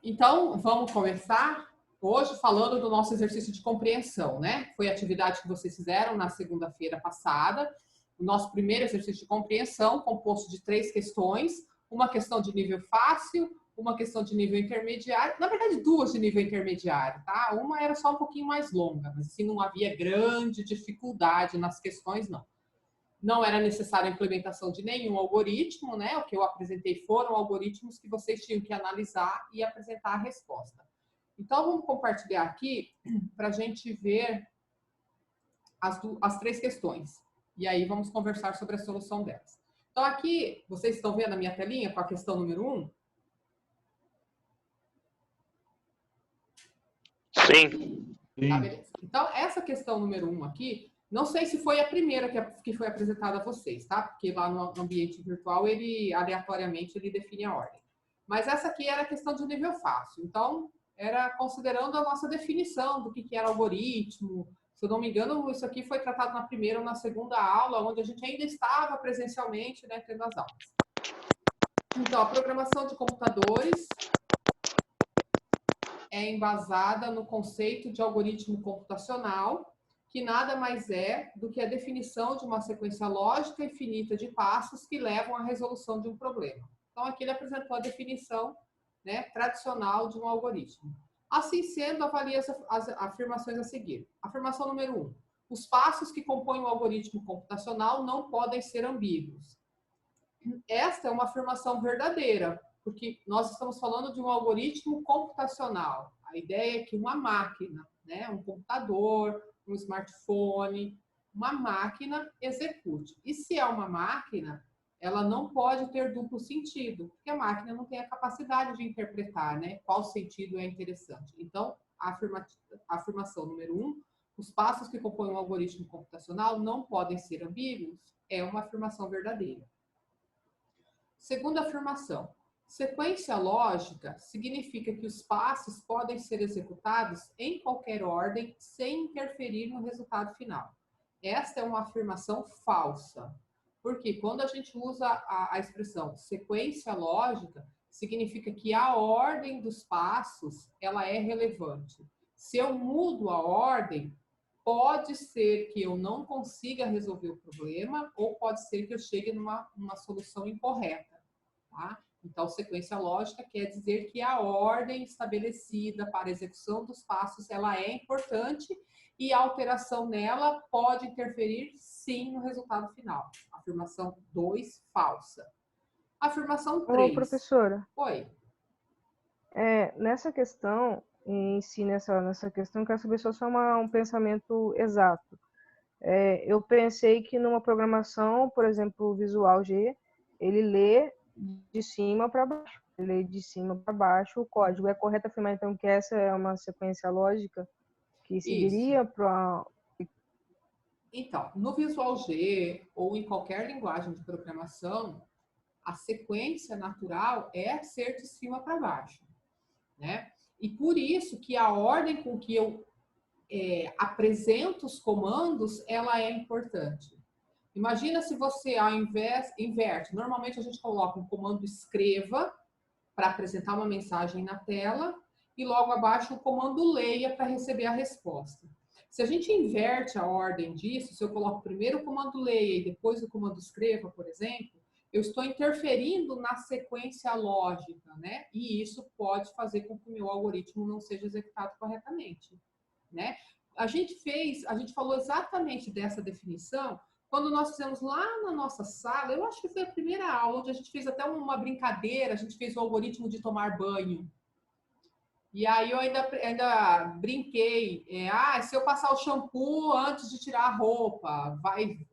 Então, vamos começar hoje falando do nosso exercício de compreensão, né? Foi a atividade que vocês fizeram na segunda-feira passada. O nosso primeiro exercício de compreensão, composto de 3 questões, uma questão de nível fácil, uma questão de nível intermediário, na verdade 2 de nível intermediário, tá? Uma era só um pouquinho mais longa, mas assim não havia grande dificuldade nas questões, não. Não era necessária a implementação de nenhum algoritmo, né? O que eu apresentei foram algoritmos que vocês tinham que analisar e apresentar a resposta. Então, vamos compartilhar aqui para a gente ver as 3 questões. E aí, vamos conversar sobre a solução delas. Então, aqui, vocês estão vendo a minha telinha com a questão número 1? Sim. Tá, beleza. Então, essa questão número 1 aqui, não sei se foi a primeira que foi apresentada a vocês, tá? Porque lá no ambiente virtual, ele aleatoriamente ele define a ordem. Mas essa aqui era a questão de nível fácil. Então, era considerando a nossa definição do que era algoritmo. Se eu não me engano, isso aqui foi tratado na primeira ou na segunda aula, onde a gente ainda estava presencialmente, né, tendo as aulas. Então, a programação de computadores é embasada no conceito de algoritmo computacional, que nada mais é do que a definição de uma sequência lógica infinita de passos que levam à resolução de um problema. Então, aqui ele apresentou a definição, né, tradicional de um algoritmo. Assim sendo, avalie as afirmações a seguir. Afirmação número 1. Os passos que compõem o algoritmo computacional não podem ser ambíguos. Esta é uma afirmação verdadeira, porque nós estamos falando de um algoritmo computacional. A ideia é que uma máquina, né, um computador, um smartphone, uma máquina execute. E se é uma máquina, ela não pode ter duplo sentido, porque a máquina não tem a capacidade de interpretar, né, qual sentido é interessante. Então, a afirmação número 1, os passos que compõem um algoritmo computacional não podem ser ambíguos, é uma afirmação verdadeira. Segunda afirmação. Sequência lógica significa que os passos podem ser executados em qualquer ordem sem interferir no resultado final. Esta é uma afirmação falsa. Porque quando a gente usa a expressão sequência lógica, significa que a ordem dos passos ela é relevante. Se eu mudo a ordem, pode ser que eu não consiga resolver o problema ou pode ser que eu chegue numa solução incorreta. Tá? Então, sequência lógica quer dizer que a ordem estabelecida para a execução dos passos ela é importante e a alteração nela pode interferir, sim, no resultado final. Afirmação 2, falsa. Afirmação 3. Ô, professora. Oi. Nessa questão, em si, nessa questão, eu quero saber só um pensamento exato. Eu pensei que numa programação, por exemplo, Visual G, ele lê de cima para baixo. Ele lê de cima para baixo o código. É correto afirmar, então, que essa é uma sequência lógica que seguiria para... Então, no Visual G ou em qualquer linguagem de programação, a sequência natural é ser de cima para baixo, né? E por isso que a ordem com que eu apresento os comandos, ela é importante. Imagina se você, ao invés, inverte. Normalmente a gente coloca um comando escreva para apresentar uma mensagem na tela e logo abaixo o comando leia para receber a resposta. Se a gente inverte a ordem disso, se eu coloco primeiro o comando leia e depois o comando escreva, por exemplo, eu estou interferindo na sequência lógica, né? E isso pode fazer com que o meu algoritmo não seja executado corretamente, né? A gente falou exatamente dessa definição quando nós fizemos lá na nossa sala, eu acho que foi a primeira aula, onde a gente fez até uma brincadeira, a gente fez o algoritmo de tomar banho. E aí eu ainda brinquei, se eu passar o shampoo antes de tirar a roupa,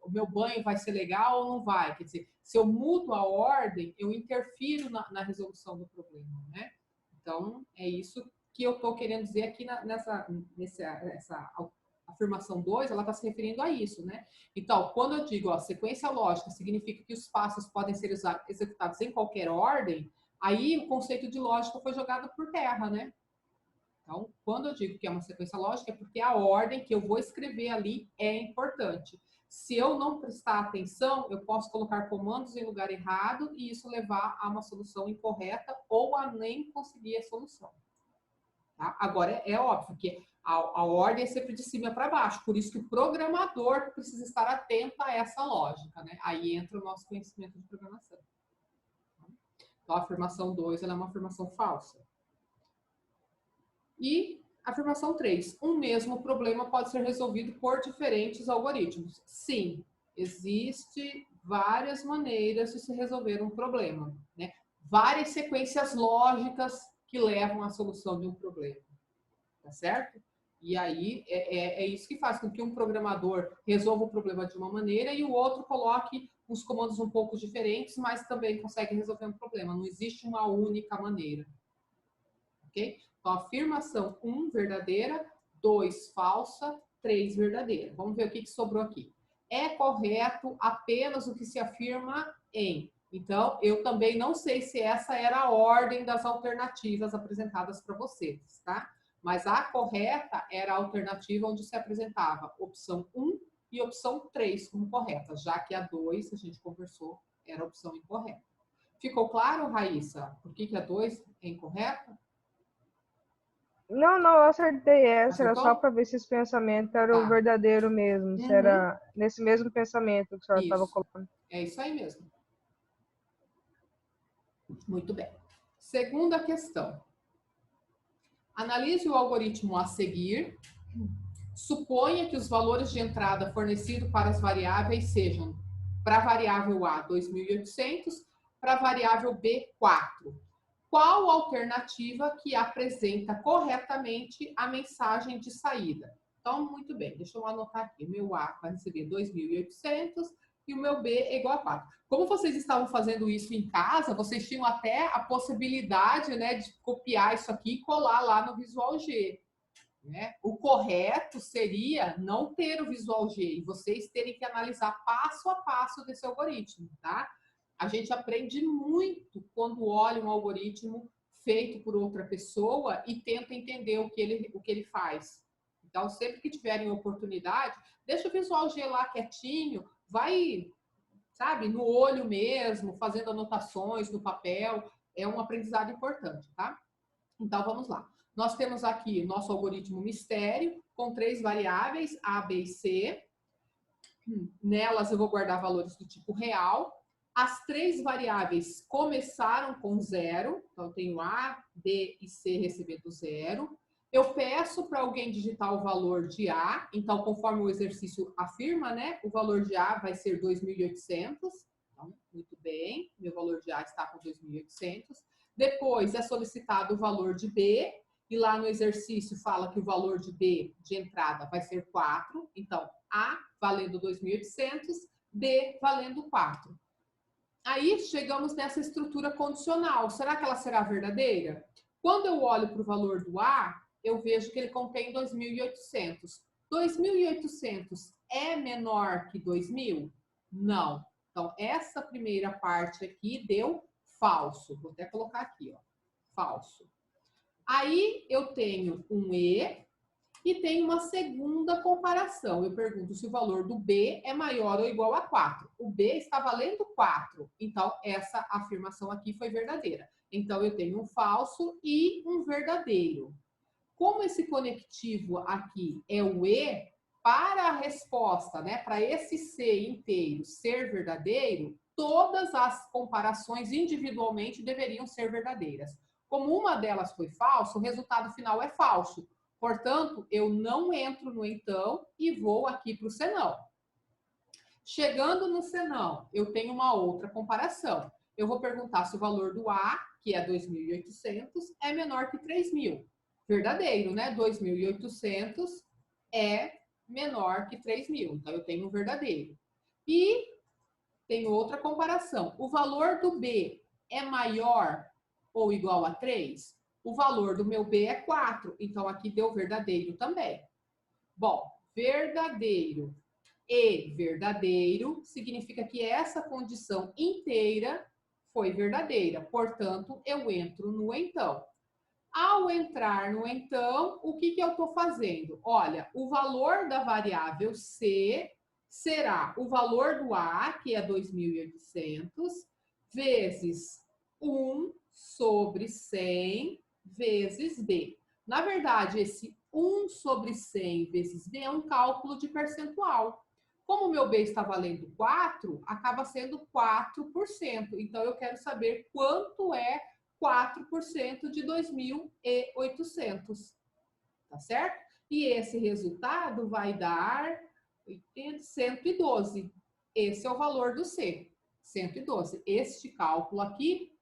o meu banho vai ser legal ou não vai? Quer dizer, se eu mudo a ordem, eu interfiro na resolução do problema, né? Então, é isso que eu estou querendo dizer aqui nessa afirmação 2, ela está se referindo a isso, né? Então, quando eu digo, sequência lógica significa que os passos podem ser executados em qualquer ordem, aí o conceito de lógica foi jogado por terra, né? Então, quando eu digo que é uma sequência lógica, é porque a ordem que eu vou escrever ali é importante. Se eu não prestar atenção, eu posso colocar comandos em lugar errado e isso levar a uma solução incorreta ou a nem conseguir a solução. Tá? Agora, é óbvio que a ordem é sempre de cima para baixo, por isso que o programador precisa estar atento a essa lógica, né? Aí entra o nosso conhecimento de programação. Então, a afirmação 2 ela é uma afirmação falsa. E afirmação 3, um mesmo problema pode ser resolvido por diferentes algoritmos. Sim, existe várias maneiras de se resolver um problema, né? Várias sequências lógicas que levam à solução de um problema, tá certo? E aí é isso que faz com que um programador resolva o problema de uma maneira e o outro coloque uns comandos um pouco diferentes, mas também consegue resolver um problema. Não existe uma única maneira, ok? Então, afirmação 1, verdadeira, 2, falsa, 3, verdadeira. Vamos ver o que sobrou aqui. É correto apenas o que se afirma em. Então, eu também não sei se essa era a ordem das alternativas apresentadas para vocês, tá? Mas a correta era a alternativa onde se apresentava opção 1 e opção 3 como correta, já que a 2, a gente conversou, era a opção incorreta. Ficou claro, Raíssa, por que a 2 é incorreta? Não, eu acertei essa, era Acertou? só para ver se esse pensamento era o verdadeiro mesmo, se era nesse mesmo pensamento que a senhora estava colocando. É isso aí mesmo. Muito bem. Segunda questão. Analise o algoritmo a seguir. Suponha que os valores de entrada fornecidos para as variáveis sejam para a variável A, 2.800, para a variável B, 4. Qual alternativa que apresenta corretamente a mensagem de saída? Então, muito bem, deixa eu anotar aqui. O meu A vai receber 2.800 e o meu B é igual a 4. Como vocês estavam fazendo isso em casa, vocês tinham até a possibilidade, né, de copiar isso aqui e colar lá no Visual G. Né? O correto seria não ter o Visual G e vocês terem que analisar passo a passo desse algoritmo, tá? A gente aprende muito quando olha um algoritmo feito por outra pessoa e tenta entender o que ele faz. Então, sempre que tiverem oportunidade, deixa o Visual G lá quietinho, vai, sabe, no olho mesmo, fazendo anotações no papel. É um aprendizado importante, tá? Então, vamos lá. Nós temos aqui nosso algoritmo mistério, com 3 variáveis, A, B e C. Nelas eu vou guardar valores do tipo real. As 3 variáveis começaram com 0, então eu tenho A, B e C recebendo 0. Eu peço para alguém digitar o valor de A, então conforme o exercício afirma, né, o valor de A vai ser 2.800. Então, muito bem, meu valor de A está com 2.800. Depois é solicitado o valor de B, e lá no exercício fala que o valor de B de entrada vai ser 4, então A valendo 2.800, B valendo 4. Aí chegamos nessa estrutura condicional. Será que ela será verdadeira? Quando eu olho para o valor do A, eu vejo que ele contém 2.800. 2.800 é menor que 2.000? Não. Então, essa primeira parte aqui deu falso. Vou até colocar aqui, ó, falso. Aí eu tenho um E e tenho uma segunda comparação. Eu pergunto se o valor do B é maior ou igual a 4. O B está valendo 4. Então, essa afirmação aqui foi verdadeira. Então, eu tenho um falso e um verdadeiro. Como esse conectivo aqui é o E, para a resposta, né, para esse C inteiro ser verdadeiro, todas as comparações individualmente deveriam ser verdadeiras. Como uma delas foi falsa, o resultado final é falso. Portanto, eu não entro no então e vou aqui para o senão. Chegando no senão, eu tenho uma outra comparação. Eu vou perguntar se o valor do A, que é 2.800, é menor que 3.000. Verdadeiro, né? 2.800 é menor que 3.000. Então, eu tenho um verdadeiro. E tem outra comparação. O valor do B é maior ou igual a 3? O valor do meu B é 4. Então, aqui deu verdadeiro também. Bom, verdadeiro e verdadeiro significa que essa condição inteira foi verdadeira. Portanto, eu entro no então. Ao entrar no então, o que eu estou fazendo? Olha, o valor da variável C será o valor do A, que é 2.800, vezes 1 sobre 100 vezes B. Na verdade, esse 1 sobre 100 vezes B é um cálculo de percentual. Como o meu B está valendo 4, acaba sendo 4%. Então, eu quero saber quanto é 4% de 2.800. Tá certo? E esse resultado vai dar 112. Esse é o valor do C, 112. Este cálculo aqui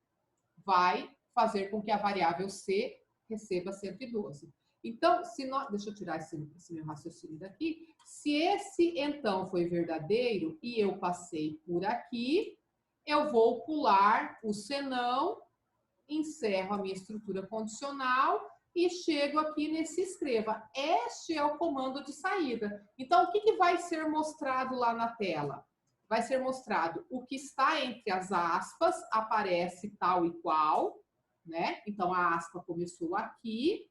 vai fazer com que a variável C receba 112. Então, se nós, deixa eu tirar esse meu raciocínio daqui. Se esse então foi verdadeiro e eu passei por aqui, eu vou pular o senão, encerro a minha estrutura condicional e chego aqui nesse escreva. Este é o comando de saída. Então, o que vai ser mostrado lá na tela? Vai ser mostrado o que está entre as aspas, aparece tal e qual, né? Então, a aspa começou aqui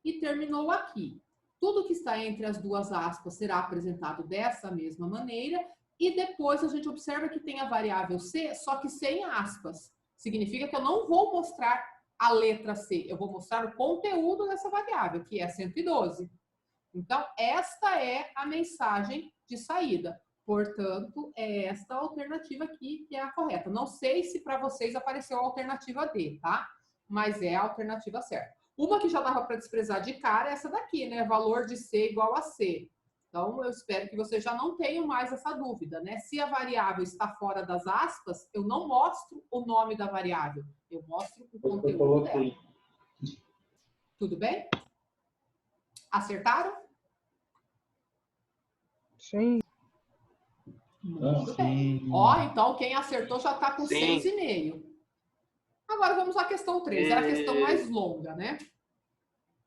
e terminou aqui. Tudo que está entre as duas aspas será apresentado dessa mesma maneira e depois a gente observa que tem a variável C, só que sem aspas. Significa que eu não vou mostrar a letra C, eu vou mostrar o conteúdo dessa variável, que é 112. Então, esta é a mensagem de saída. Portanto, é esta alternativa aqui que é a correta. Não sei se para vocês apareceu a alternativa D, tá? Mas é a alternativa certa. Uma que já dava para desprezar de cara é essa daqui, né? Valor de C igual a C. Então, eu espero que vocês já não tenham mais essa dúvida, né? Se a variável está fora das aspas, eu não mostro o nome da variável. Eu mostro o conteúdo dela. Tudo bem? Acertaram? Sim. Muito bem. Ó, então quem acertou já está com 6,5. Agora vamos à questão 3. É a questão mais longa, né?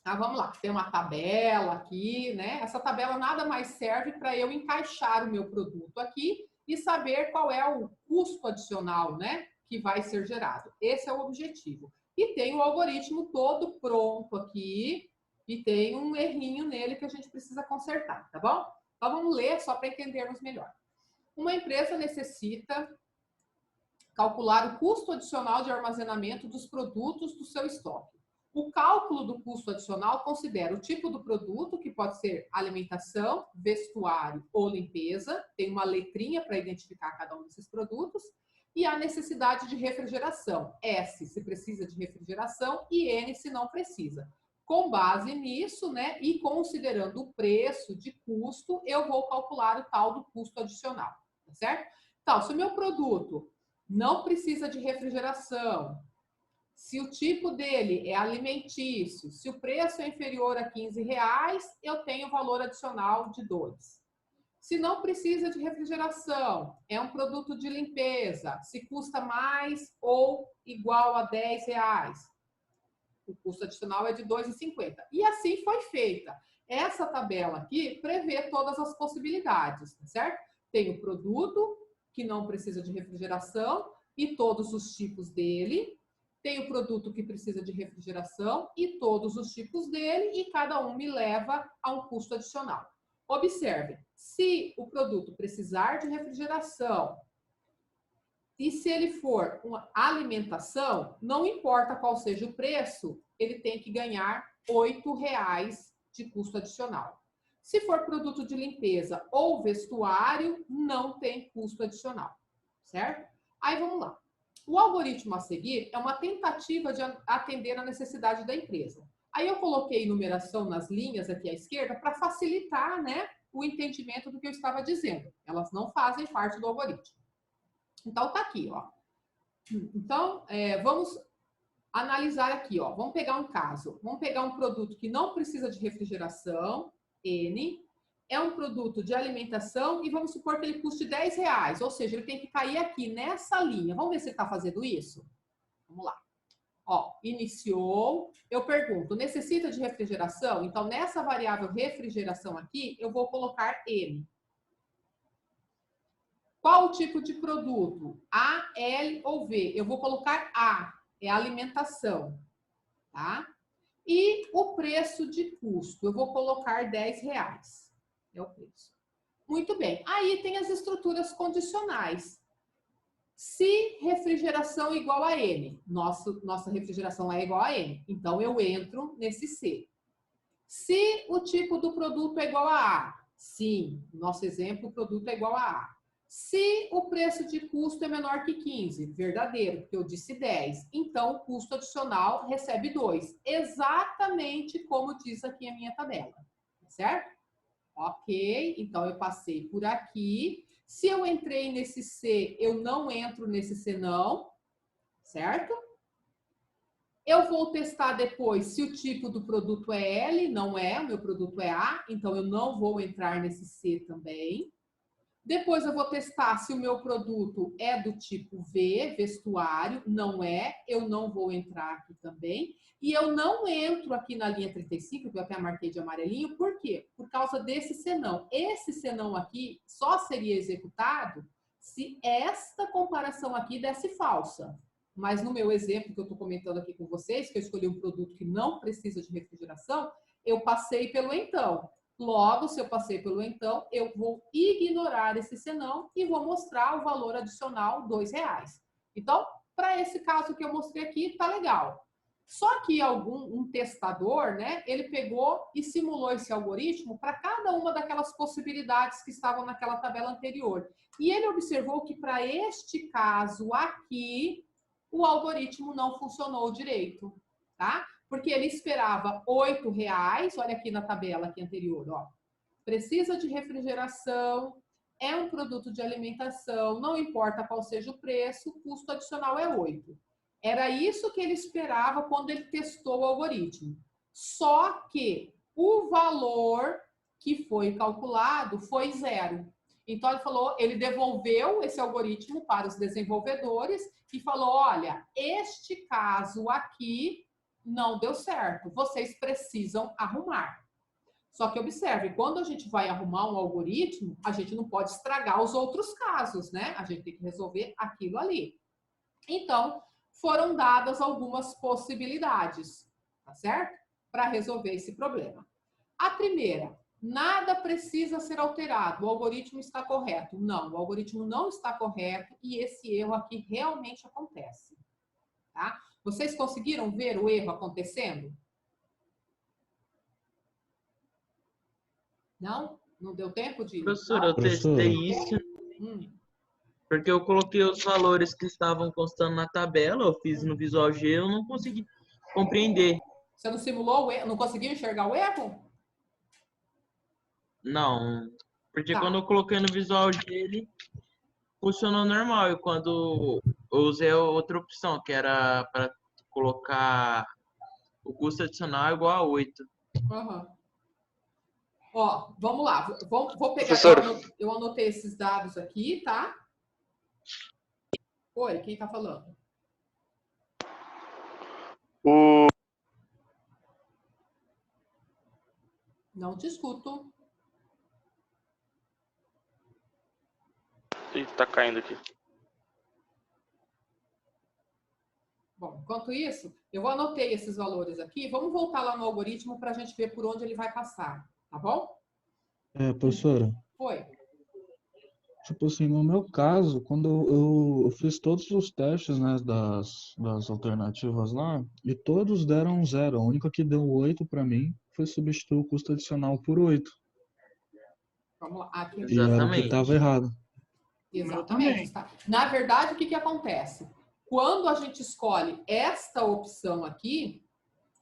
Ah, vamos lá. Tem uma tabela aqui, né? Essa tabela nada mais serve para eu encaixar o meu produto aqui e saber qual é o custo adicional, né? Que vai ser gerado. Esse é o objetivo. E tem o algoritmo todo pronto aqui e tem um errinho nele que a gente precisa consertar, tá bom? Então vamos ler só para entendermos melhor. Uma empresa necessita calcular o custo adicional de armazenamento dos produtos do seu estoque. O cálculo do custo adicional considera o tipo do produto, que pode ser alimentação, vestuário ou limpeza, tem uma letrinha para identificar cada um desses produtos, e a necessidade de refrigeração, S se precisa de refrigeração e N se não precisa. Com base nisso, né, e considerando o preço de custo, eu vou calcular o tal do custo adicional, tá certo? Então, se o meu produto não precisa de refrigeração, se o tipo dele é alimentício, se o preço é inferior a R$15, eu tenho valor adicional de 2. Se não precisa de refrigeração, é um produto de limpeza, se custa mais ou igual a R$10, o custo adicional é de 2,50. E assim foi feita. Essa tabela aqui prevê todas as possibilidades, tá certo? Tem o produto que não precisa de refrigeração e todos os tipos dele. Tem o produto que precisa de refrigeração e todos os tipos dele, e cada um me leva a um custo adicional. Observe, se o produto precisar de refrigeração e se ele for uma alimentação, não importa qual seja o preço, ele tem que ganhar R$8 de custo adicional. Se for produto de limpeza ou vestuário, não tem custo adicional, certo? Aí vamos lá. O algoritmo a seguir é uma tentativa de atender a necessidade da empresa. Aí eu coloquei numeração nas linhas aqui à esquerda para facilitar, né, o entendimento do que eu estava dizendo. Elas não fazem parte do algoritmo. Então, tá aqui, ó. Então, vamos analisar aqui, ó. Vamos pegar um caso. Vamos pegar um produto que não precisa de refrigeração, N, é um produto de alimentação e vamos supor que ele custe R$10, ou seja, ele tem que cair aqui nessa linha. Vamos ver se ele está fazendo isso? Vamos lá. Ó, iniciou. Eu pergunto, necessita de refrigeração? Então, nessa variável refrigeração aqui, eu vou colocar N. Qual o tipo de produto? A, L ou V? Eu vou colocar A, é alimentação, tá? E o preço de custo, eu vou colocar R$10, é o preço. Muito bem. Aí tem as estruturas condicionais. Se refrigeração é igual a N, nossa refrigeração é igual a N, então eu entro nesse C. Se o tipo do produto é igual a A, sim, nosso exemplo, o produto é igual a A. Se o preço de custo é menor que 15, verdadeiro, porque eu disse 10, então o custo adicional recebe 2, exatamente como diz aqui a minha tabela, certo? Ok, então eu passei por aqui. Se eu entrei nesse C, eu não entro nesse C não, certo? Eu vou testar depois se o tipo do produto é L, não é, o meu produto é A, então eu não vou entrar nesse C também. Depois eu vou testar se o meu produto é do tipo V, vestuário, não é, eu não vou entrar aqui também. E eu não entro aqui na linha 35, que eu até marquei de amarelinho, por quê? Por causa desse senão. Esse senão aqui só seria executado se esta comparação aqui desse falsa. Mas no meu exemplo que eu estou comentando aqui com vocês, que eu escolhi um produto que não precisa de refrigeração, eu passei pelo então. Logo, se eu passei pelo então, eu vou ignorar esse senão e vou mostrar o valor adicional R$2. Então, para esse caso que eu mostrei aqui, tá legal. Só que um testador, né, ele pegou e simulou esse algoritmo para cada uma daquelas possibilidades que estavam naquela tabela anterior. E ele observou que para este caso aqui, o algoritmo não funcionou direito, tá? Porque ele esperava R$8, olha aqui na tabela aqui anterior, ó. Precisa de refrigeração, é um produto de alimentação, não importa qual seja o preço, o custo adicional é 8. Era isso que ele esperava quando ele testou o algoritmo. Só que o valor que foi calculado foi 0. Então ele falou, ele devolveu esse algoritmo para os desenvolvedores e falou, olha, este caso aqui não deu certo, vocês precisam arrumar. Só que observe, quando a gente vai arrumar um algoritmo, a gente não pode estragar os outros casos, né? A gente tem que resolver aquilo ali. Então, foram dadas algumas possibilidades, tá certo? Para resolver esse problema. A primeira, nada precisa ser alterado, o algoritmo está correto. Não, o algoritmo não está correto e esse erro aqui realmente acontece, tá? Vocês conseguiram ver o erro acontecendo? Não? Não deu tempo de... Professora, eu testei isso porque eu coloquei os valores que estavam constando na tabela, eu fiz no Visual G, eu não consegui compreender. Você não simulou o erro? Não conseguiu enxergar o erro? Não, porque Tá. quando eu coloquei no Visual G, ele funcionou normal. E quando eu usei a outra opção, que era para colocar o custo adicional igual a 8. Uhum. Ó, vamos lá. Vou pegar. Professor. Eu anotei esses dados aqui, tá? Oi, quem tá falando? Não te escuto. Ih, tá caindo aqui. Bom, enquanto isso, eu anotei esses valores aqui. Vamos voltar lá no algoritmo para a gente ver por onde ele vai passar, tá bom? Professora, Oi. tipo assim, no meu caso, quando eu fiz todos os testes, né, das alternativas lá, e todos deram 0. A única que deu 8 para mim foi substituir o custo adicional por 8. Vamos lá. Aqui. E era o que Exatamente. estava errado. Exatamente. Tá? Na verdade, o que acontece? Quando a gente escolhe esta opção aqui,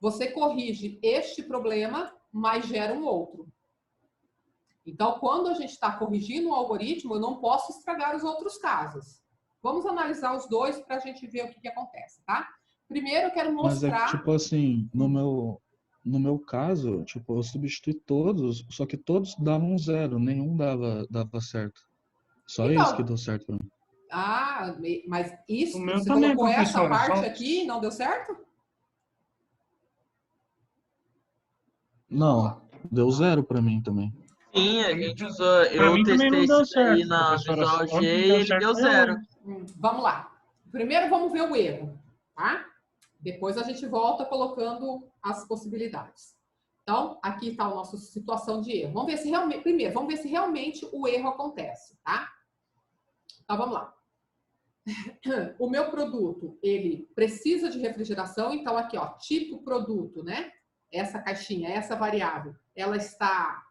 você corrige este problema, mas gera um outro. Então, quando a gente está corrigindo um algoritmo, eu não posso estragar os outros casos. Vamos analisar os dois para a gente ver o que acontece, tá? Primeiro, eu quero mostrar... Mas é que, tipo assim, no meu caso, tipo, eu substituí todos, só que todos davam 0, nenhum dava certo. Só Então, isso que deu certo pra mim. Ah, mas isso, O meu você também, colocou essa professora, parte só- aqui e não deu certo? Não, deu 0 pra mim também. Sim, a gente usou. Pra Eu mim também testei não deu isso aí certo, na professora. Visual Só G que e deu ele certo deu foi 0. Vamos lá. Primeiro vamos ver o erro, tá? Depois a gente volta colocando as possibilidades. Então, aqui está a nossa situação de erro. Vamos ver se realmente, primeiro, vamos ver se realmente o erro acontece, tá? Então, vamos lá. O meu produto, ele precisa de refrigeração, então aqui, ó, tipo produto, né? Essa caixinha, essa variável, ela está...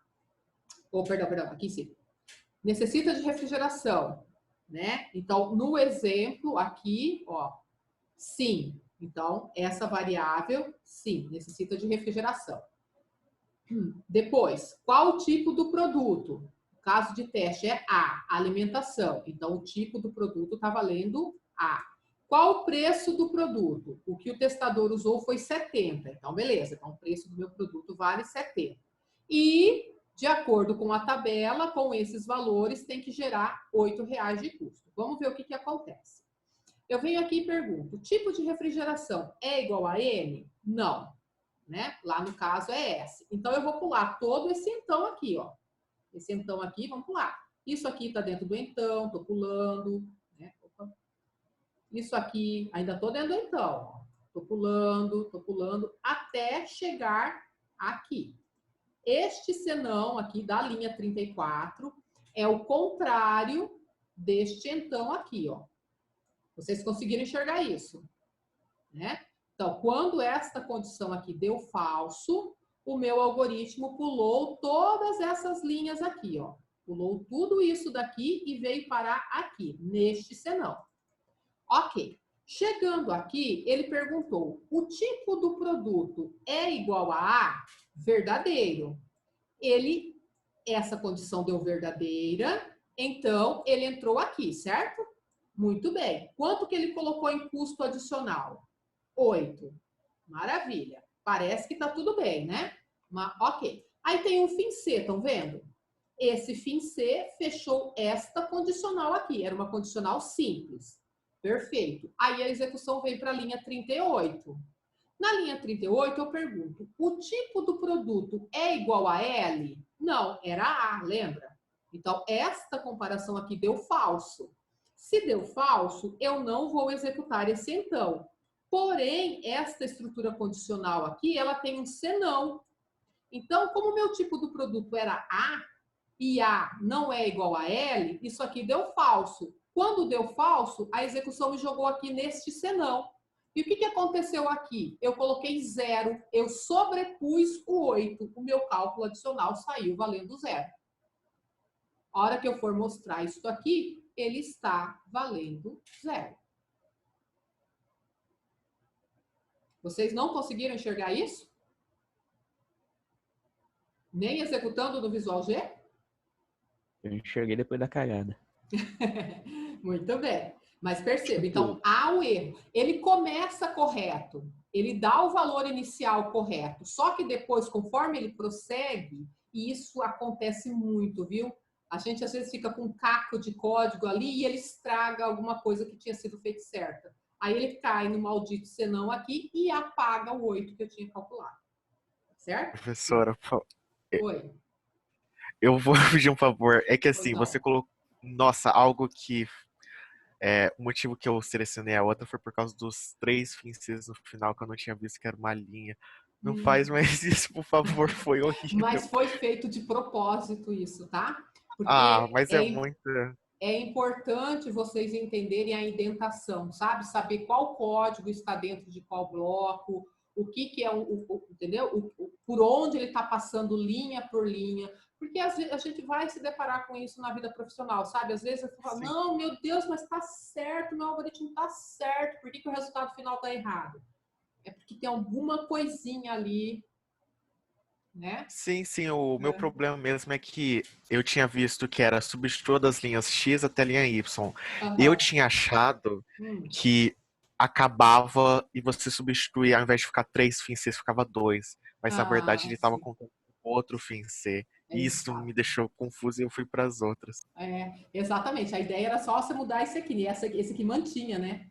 Oh, perdão, aqui em cima. Necessita de refrigeração, né? Então, no exemplo aqui, ó, sim. Então, essa variável, sim, necessita de refrigeração. Depois, qual o tipo do produto? O caso de teste é A, alimentação. Então, o tipo do produto está valendo A. Qual o preço do produto? O que o testador usou foi 70. Então, beleza. Então, o preço do meu produto vale 70. E, de acordo com a tabela, com esses valores, tem que gerar R$8 de custo. Vamos ver o que acontece. Eu venho aqui e pergunto, o tipo de refrigeração é igual a N? Não. Né? Lá no caso é S. Então, eu vou pular todo esse então aqui, ó. Esse então aqui, vamos pular. Isso aqui está dentro do então, tô pulando. Né? Isso aqui, ainda tô dentro do então. Ó. Tô pulando, até chegar aqui. Este senão aqui da linha 34 é o contrário deste então aqui, ó. Vocês conseguiram enxergar isso? Né? Então, quando esta condição aqui deu falso, o meu algoritmo pulou todas essas linhas aqui, ó. Pulou tudo isso daqui e veio parar aqui, neste senão. Ok. Chegando aqui, ele perguntou, o tipo do produto é igual a A? Verdadeiro. Essa condição deu verdadeira, então ele entrou aqui, certo? Muito bem. Quanto que ele colocou em custo adicional? 8. Maravilha. Parece que tá tudo bem, né? Mas, ok. Aí tem um fim C, estão vendo? Esse fim C fechou esta condicional aqui. Era uma condicional simples. Perfeito. Aí a execução vem para a linha 38. Na linha 38, eu pergunto, o tipo do produto é igual a L? Não, era A, lembra? Então, esta comparação aqui deu falso. Se deu falso, eu não vou executar esse então. Porém, esta estrutura condicional aqui, ela tem um senão. Então, como o meu tipo do produto era A, e A não é igual a L, isso aqui deu falso. Quando deu falso, a execução me jogou aqui neste senão. E o que aconteceu aqui? Eu coloquei 0, eu sobrepus o 8, o meu cálculo adicional saiu valendo 0. A hora que eu for mostrar isso aqui, ele está valendo 0. Vocês não conseguiram enxergar isso? Nem executando no Visual G? Eu enxerguei depois da cagada. Muito bem. Mas perceba, então há o erro. Ele começa correto, ele dá o valor inicial correto, só que depois, conforme ele prossegue, e isso acontece muito, viu? A gente às vezes fica com um caco de código ali e ele estraga alguma coisa que tinha sido feita certa. Aí ele cai no maldito senão aqui e apaga o 8 que eu tinha calculado. Certo? Professora, Oi. eu vou pedir um favor. É que assim, Pois não. você colocou. Nossa, algo que. O motivo que eu selecionei a outra foi por causa dos 3 fins no final, que eu não tinha visto que era uma linha. Não faz mais isso, por favor, foi horrível. Mas foi feito de propósito isso, tá? Porque Mas é muito. É importante vocês entenderem a indentação, sabe? Saber qual código está dentro de qual bloco, o que é entendeu? Por onde ele está passando linha por linha. Porque a gente vai se deparar com isso na vida profissional, sabe? Às vezes você fala, não, meu Deus, mas está certo, meu algoritmo está certo, por que o resultado final está errado? É porque tem alguma coisinha ali, né? Sim, o meu problema mesmo é que eu tinha visto que era substituir das linhas X até a linha Y. Eu tinha achado que acabava e você substituía, ao invés de ficar 3 fins C, ficava 2. Mas na verdade ele estava contando outro fim C. E isso me deixou confuso e eu fui para as outras. Exatamente. A ideia era só você mudar esse aqui, né? Esse aqui mantinha, né?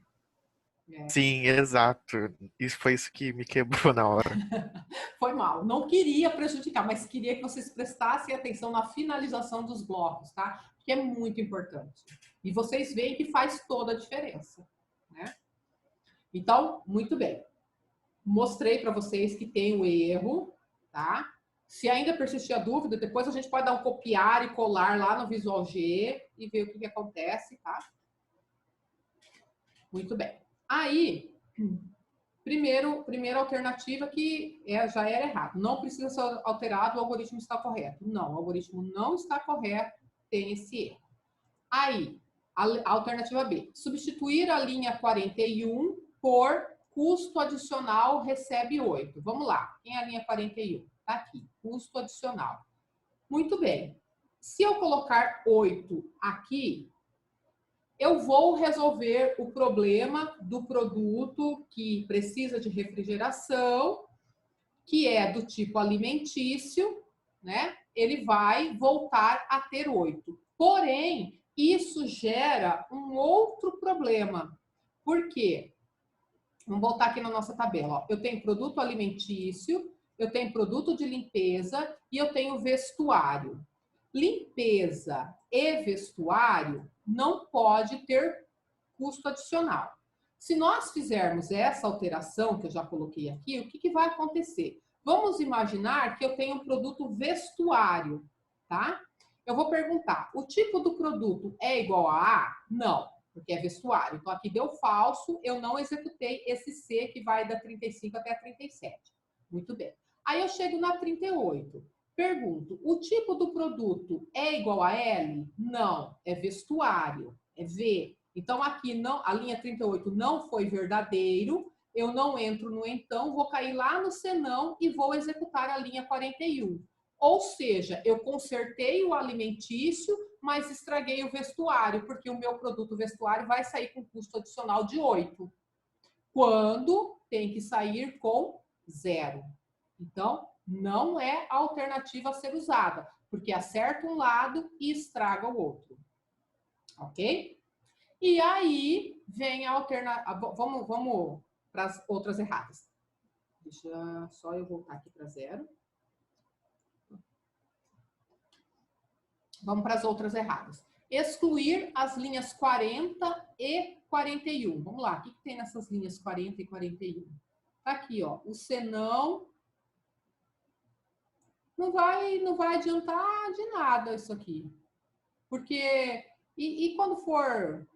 Sim, exato. Isso foi isso que me quebrou na hora. Foi mal. Não queria prejudicar, mas queria que vocês prestassem atenção na finalização dos blocos, tá? Que é muito importante. E vocês veem que faz toda a diferença, né? Então, muito bem. Mostrei para vocês que tem o erro, tá? Se ainda persistir a dúvida, depois a gente pode dar um copiar e colar lá no Visual G e ver o que acontece, tá? Muito bem. Aí, primeira alternativa que já era errado. Não precisa ser alterado, o algoritmo está correto. Não, o algoritmo não está correto, tem esse erro. Aí, a alternativa B. Substituir a linha 41 por custo adicional recebe 8. Vamos lá. Quem é a linha 41? Está aqui. Custo adicional. Muito bem. Se eu colocar 8 aqui, eu vou resolver o problema do produto que precisa de refrigeração, que é do tipo alimentício, né? Ele vai voltar a ter 8. Porém, isso gera um outro problema. Por quê? Vamos voltar aqui na nossa tabela. Ó. Eu tenho produto alimentício, eu tenho produto de limpeza e eu tenho vestuário. Limpeza e vestuário não pode ter custo adicional. Se nós fizermos essa alteração que eu já coloquei aqui, o que vai acontecer? Vamos imaginar que eu tenho um produto vestuário, tá? Eu vou perguntar, o tipo do produto é igual a A? Não, porque é vestuário. Então, aqui deu falso, eu não executei esse C que vai da 35 até a 37. Muito bem. Aí eu chego na 38. Pergunto, o tipo do produto é igual a L? Não, é vestuário, é V. Então, aqui não, a linha 38 não foi verdadeiro, eu não entro no então, vou cair lá no senão e vou executar a linha 41. Ou seja, eu consertei o alimentício, mas estraguei o vestuário, porque o meu produto vestuário vai sair com custo adicional de 8. Quando tem que sair com 0. Então, não é a alternativa a ser usada, porque acerta um lado e estraga o outro. Ok? E aí vem a alternativa. Vamos para as outras erradas. Deixa só eu voltar aqui para 0. Vamos para as outras erradas. Excluir as linhas 40 e 41. Vamos lá, o que tem nessas linhas 40 e 41? Tá aqui, ó, o senão não vai adiantar de nada isso aqui. Porque, e quando for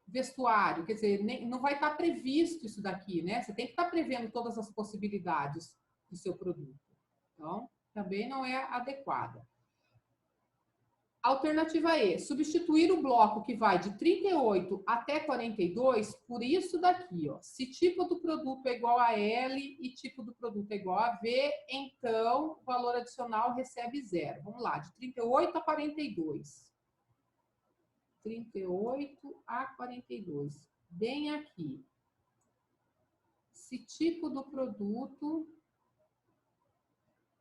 vestuário, quer dizer, não vai estar previsto isso daqui, né? Você tem que estar prevendo todas as possibilidades do seu produto. Então, também não é adequada. Alternativa E, substituir o bloco que vai de 38 até 42 por isso daqui, ó. Se tipo do produto é igual a L e tipo do produto é igual a V, então o valor adicional recebe 0. Vamos lá, de 38 a 42. 38 a 42. Bem aqui. Se tipo do produto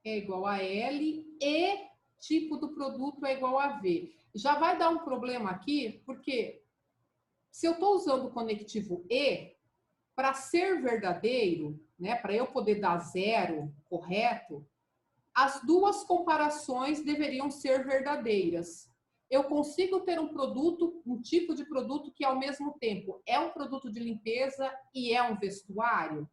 é igual a L e tipo do produto é igual a V. Já vai dar um problema aqui, porque se eu estou usando o conectivo E, para ser verdadeiro, né, para eu poder dar 0 correto, as duas comparações deveriam ser verdadeiras. Eu consigo ter um produto, um tipo de produto que ao mesmo tempo é um produto de limpeza e é um vestuário?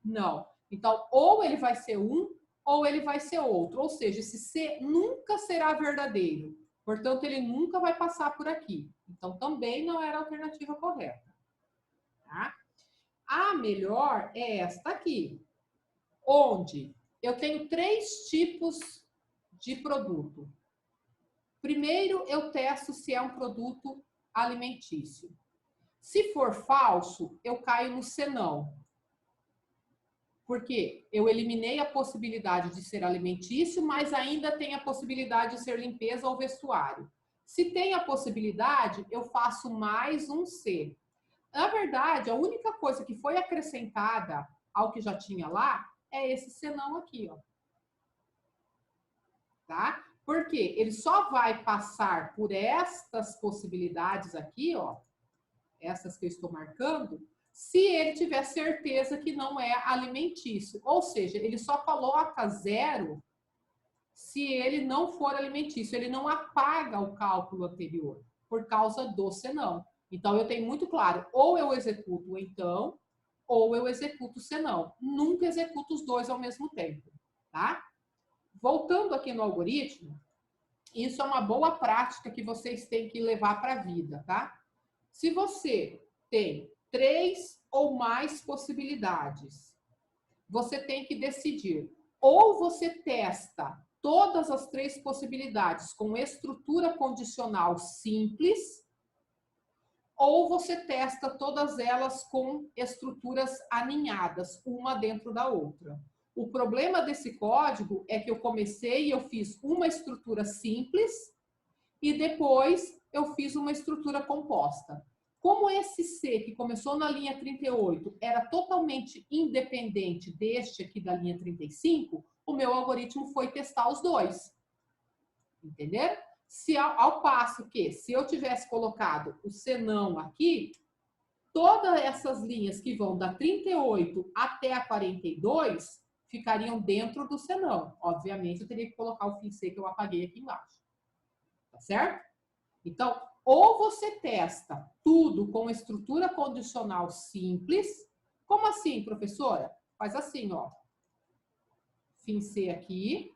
Não. Então, ou ele vai ser um, ou ele vai ser outro. Ou seja, esse C nunca será verdadeiro. Portanto, ele nunca vai passar por aqui. Então, também não era a alternativa correta. Tá? A melhor é esta aqui, onde eu tenho 3 tipos de produto. Primeiro, eu testo se é um produto alimentício. Se for falso, eu caio no senão. Porque eu eliminei a possibilidade de ser alimentício, mas ainda tem a possibilidade de ser limpeza ou vestuário. Se tem a possibilidade, eu faço mais um C. Na verdade, a única coisa que foi acrescentada ao que já tinha lá é esse senão aqui, ó. Tá? Porque ele só vai passar por estas possibilidades aqui, ó, essas que eu estou marcando, se ele tiver certeza que não é alimentício. Ou seja, ele só coloca 0 se ele não for alimentício. Ele não apaga o cálculo anterior por causa do senão. Então, eu tenho muito claro, ou eu executo o então, ou eu executo o senão. Nunca executo os dois ao mesmo tempo, tá? voltando aqui no algoritmo, isso é uma boa prática que vocês têm que levar para a vida, tá? Se você tem 3 ou mais possibilidades, você tem que decidir. Ou você testa todas as 3 possibilidades com estrutura condicional simples, ou você testa todas elas com estruturas aninhadas, uma dentro da outra. O problema desse código é que eu comecei e eu fiz uma estrutura simples e depois eu fiz uma estrutura composta. Como esse C, que começou na linha 38, era totalmente independente deste aqui da linha 35, o meu algoritmo foi testar os dois. Entenderam? Se ao passo que, se eu tivesse colocado o senão aqui, todas essas linhas que vão da 38 até a 42 ficariam dentro do senão. Obviamente, eu teria que colocar o fim C que eu apaguei aqui embaixo. Tá certo? Então, ou você testa tudo com estrutura condicional simples. Como assim, professora? Faz assim, ó. Fim C aqui.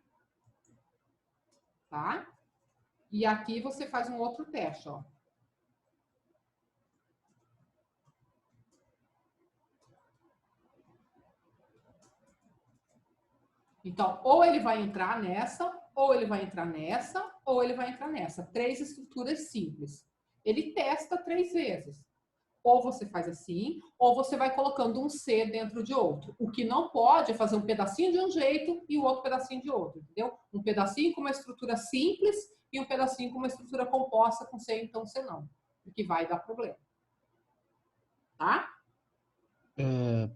Tá? E aqui você faz um outro teste, ó. Então, ou ele vai entrar nessa, ou ele vai entrar nessa, ou ele vai entrar nessa. 3 estruturas simples. Ele testa 3 vezes. Ou você faz assim, ou você vai colocando um C dentro de outro. O que não pode é fazer um pedacinho de um jeito e o outro pedacinho de outro, entendeu? Um pedacinho com uma estrutura simples e um pedacinho com uma estrutura composta com C, então C não. Porque vai dar problema. Tá?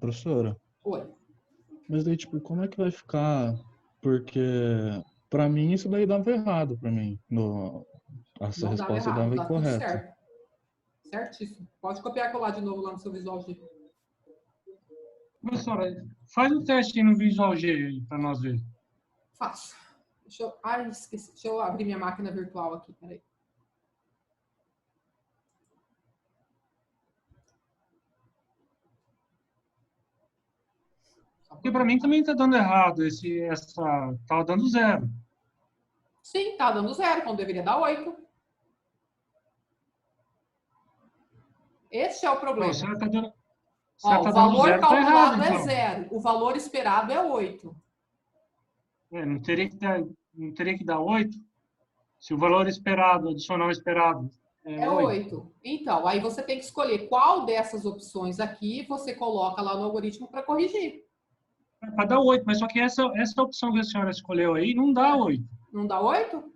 Professora, Oi. mas daí, tipo, como é que vai ficar? Porque, pra mim, isso daí dava errado pra mim. Essa Não dava resposta errado, dava dá tudo incorreta. certo. Certíssimo. Pode copiar e colar de novo lá no seu Visual G. Professora, faz um teste aí no Visual G aí para nós ver. Faço. Deixa eu... Ai, esqueci. Deixa eu abrir minha máquina virtual aqui. Peraí. Porque para mim também está dando errado. Tava dando 0. Sim, tá dando 0, quando deveria dar 8. Esse é o problema. Não, tá dando, ó, tá o valor zero, calculado tá errado, é então. 0. O valor esperado é 8. Não teria que dar 8? Se o valor esperado, adicional esperado, É 8. Então, aí você tem que escolher qual dessas opções aqui você coloca lá no algoritmo para corrigir. Para dar 8, mas só que essa opção que a senhora escolheu aí não dá 8. Não dá 8?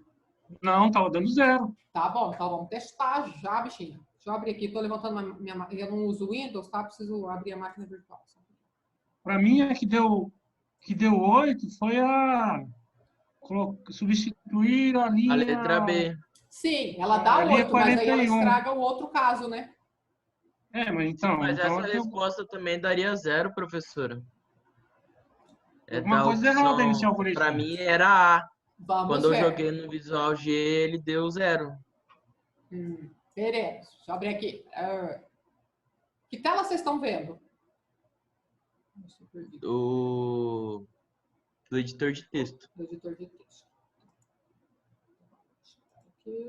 Não, estava dando 0. Tá bom, então vamos testar já, bichinho. Deixa eu abrir aqui, estou levantando minha máquina. Eu não uso Windows, tá? Preciso abrir a máquina virtual. Para mim, a que deu 8 foi substituir a linha... A letra B. Sim, ela dá 8, mas aí ela 41. estraga o outro caso, né? Mas então... Mas então essa resposta também daria 0, professora. Alguma coisa errada aí nesse algoritmo. Para mim era A. Vamos Quando ver. eu joguei no Visual G, ele deu 0. Veremos. Deixa eu abrir aqui. Que tela vocês estão vendo? Do editor de texto. Do editor de texto. Aqui.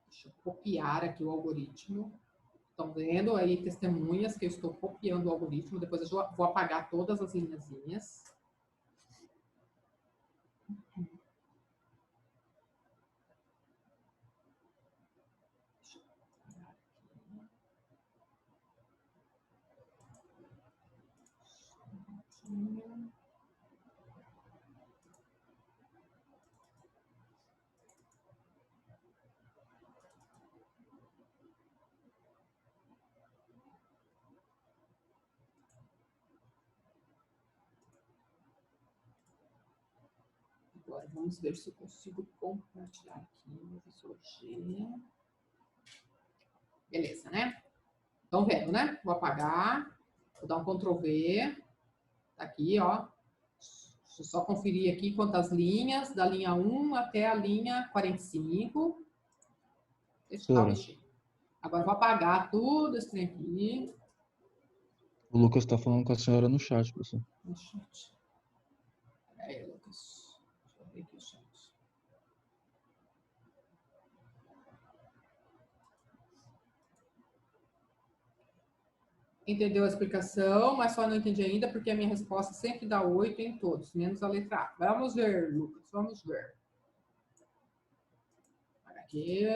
Deixa eu copiar aqui o algoritmo. Estão vendo aí testemunhas que eu estou copiando o algoritmo. Depois eu vou apagar todas as linhazinhas. Agora vamos ver se eu consigo compartilhar aqui no Visual G. Beleza, né? Estão vendo, né? Vou apagar. Vou dar um Ctrl V. Tá aqui, ó. Deixa eu só conferir aqui quantas linhas, da linha 1 até a linha 45. Deixa eu mexer. Agora eu vou apagar tudo esse trem aqui. O Lucas tá falando com a senhora no chat, professor. No chat. Peraí, Lucas. Deixa eu ver aqui o chat. Entendeu a explicação, mas só não entendi ainda porque a minha resposta sempre dá 8 em todos, menos a letra A. Vamos ver, Lucas, vamos ver. Olha aqui.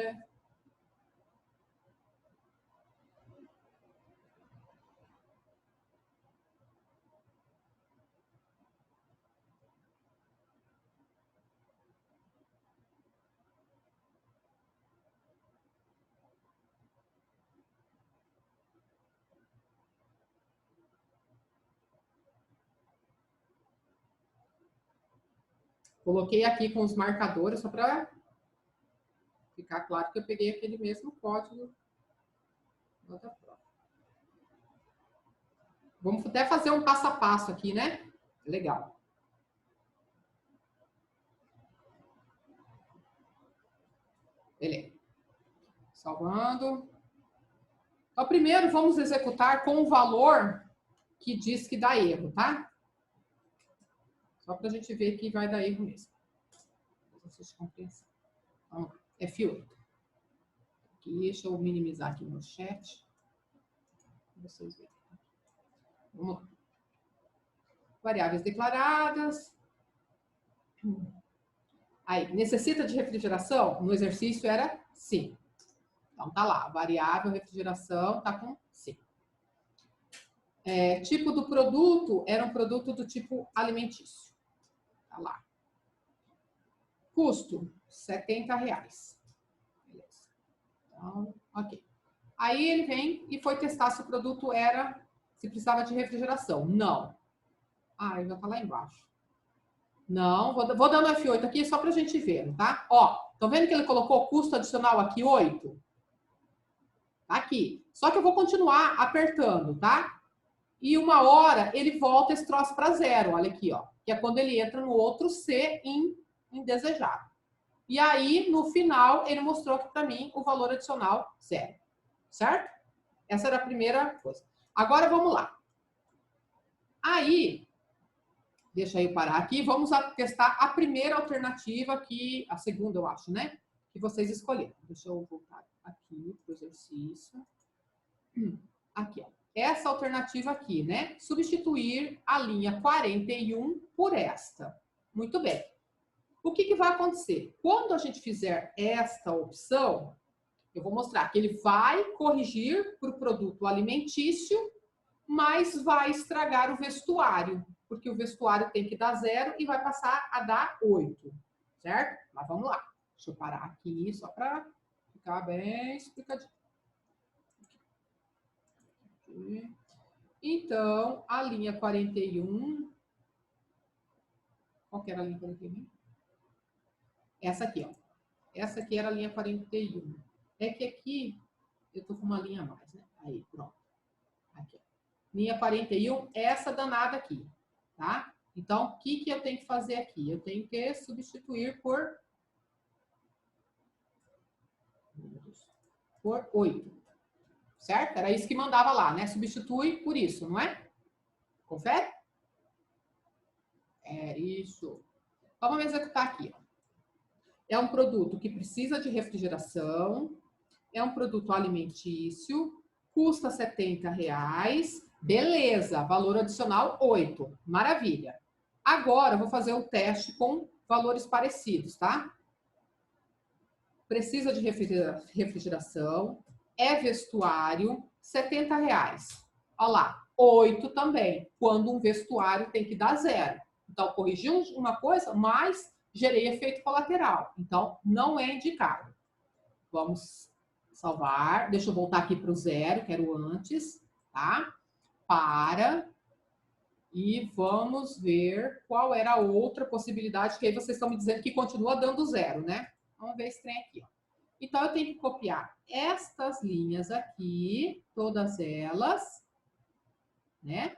Coloquei aqui com os marcadores, só para ficar claro que eu peguei aquele mesmo código da outra prova. Vamos até fazer um passo a passo aqui, né? Legal. Beleza. Salvando. Então, primeiro, vamos executar com o valor que diz que dá erro, tá? Só para a gente ver que vai dar erro mesmo. Então, F8. Aqui, deixa eu minimizar aqui no chat. Vocês verem. Vamos lá. Variáveis declaradas. Aí, necessita de refrigeração? No exercício era sim. Então, tá lá. Variável refrigeração tá com sim. Tipo do produto era um produto do tipo alimentício. Tá lá. Custo, R$70. Beleza. Então, ok. Aí ele vem e foi testar se o produto se precisava de refrigeração. Não. Ah, ele já tá lá embaixo. Não, vou dando F8 aqui só pra gente ver, tá? Ó, estão vendo que ele colocou custo adicional aqui, 8? Tá aqui. Só que eu vou continuar apertando, tá? E uma hora ele volta esse troço para 0, olha aqui, ó. Que é quando ele entra no outro C indesejado. E aí, no final, ele mostrou que para mim o valor adicional 0. Certo? Essa era a primeira coisa. Agora vamos lá. Aí, deixa eu parar aqui, vamos testar a primeira alternativa que, a segunda eu acho, né? Que vocês escolheram. Deixa eu voltar aqui para o exercício. Aqui, ó. Essa alternativa aqui, né? Substituir a linha 41 por esta. Muito bem. O que vai acontecer? Quando a gente fizer esta opção, eu vou mostrar que ele vai corrigir para o produto alimentício, mas vai estragar o vestuário, porque o vestuário tem que dar 0 e vai passar a dar 8, certo? Mas vamos lá. Deixa eu parar aqui só para ficar bem explicadinho. Então, a linha 41... Qual que era a linha 41? Essa aqui, ó. Essa aqui era a linha 41. É que aqui eu tô com uma linha a mais, né? Aí, pronto. Aqui, ó. Linha 41, essa danada aqui, tá? Então, o que eu tenho que fazer aqui? Eu tenho que substituir por 8. Certo? Era isso que mandava lá, né? Substitui por isso, não é? Confere? É isso. Então, vamos executar aqui, ó. É um produto que precisa de refrigeração, é um produto alimentício, custa R$70, beleza, valor adicional 8, maravilha. Agora, eu vou fazer o teste com valores parecidos, tá? Precisa de refrigeração, é vestuário, R$70. Olha lá, 8 também, quando um vestuário tem que dar 0. Então, corrigi uma coisa, mas gerei efeito colateral. Então, não é indicado. Vamos salvar. Deixa eu voltar aqui para o 0, que era o antes, tá? Para. E vamos ver qual era a outra possibilidade, que aí vocês estão me dizendo que continua dando 0, né? Vamos ver esse trem aqui, ó. Então, eu tenho que copiar estas linhas aqui, todas elas, né?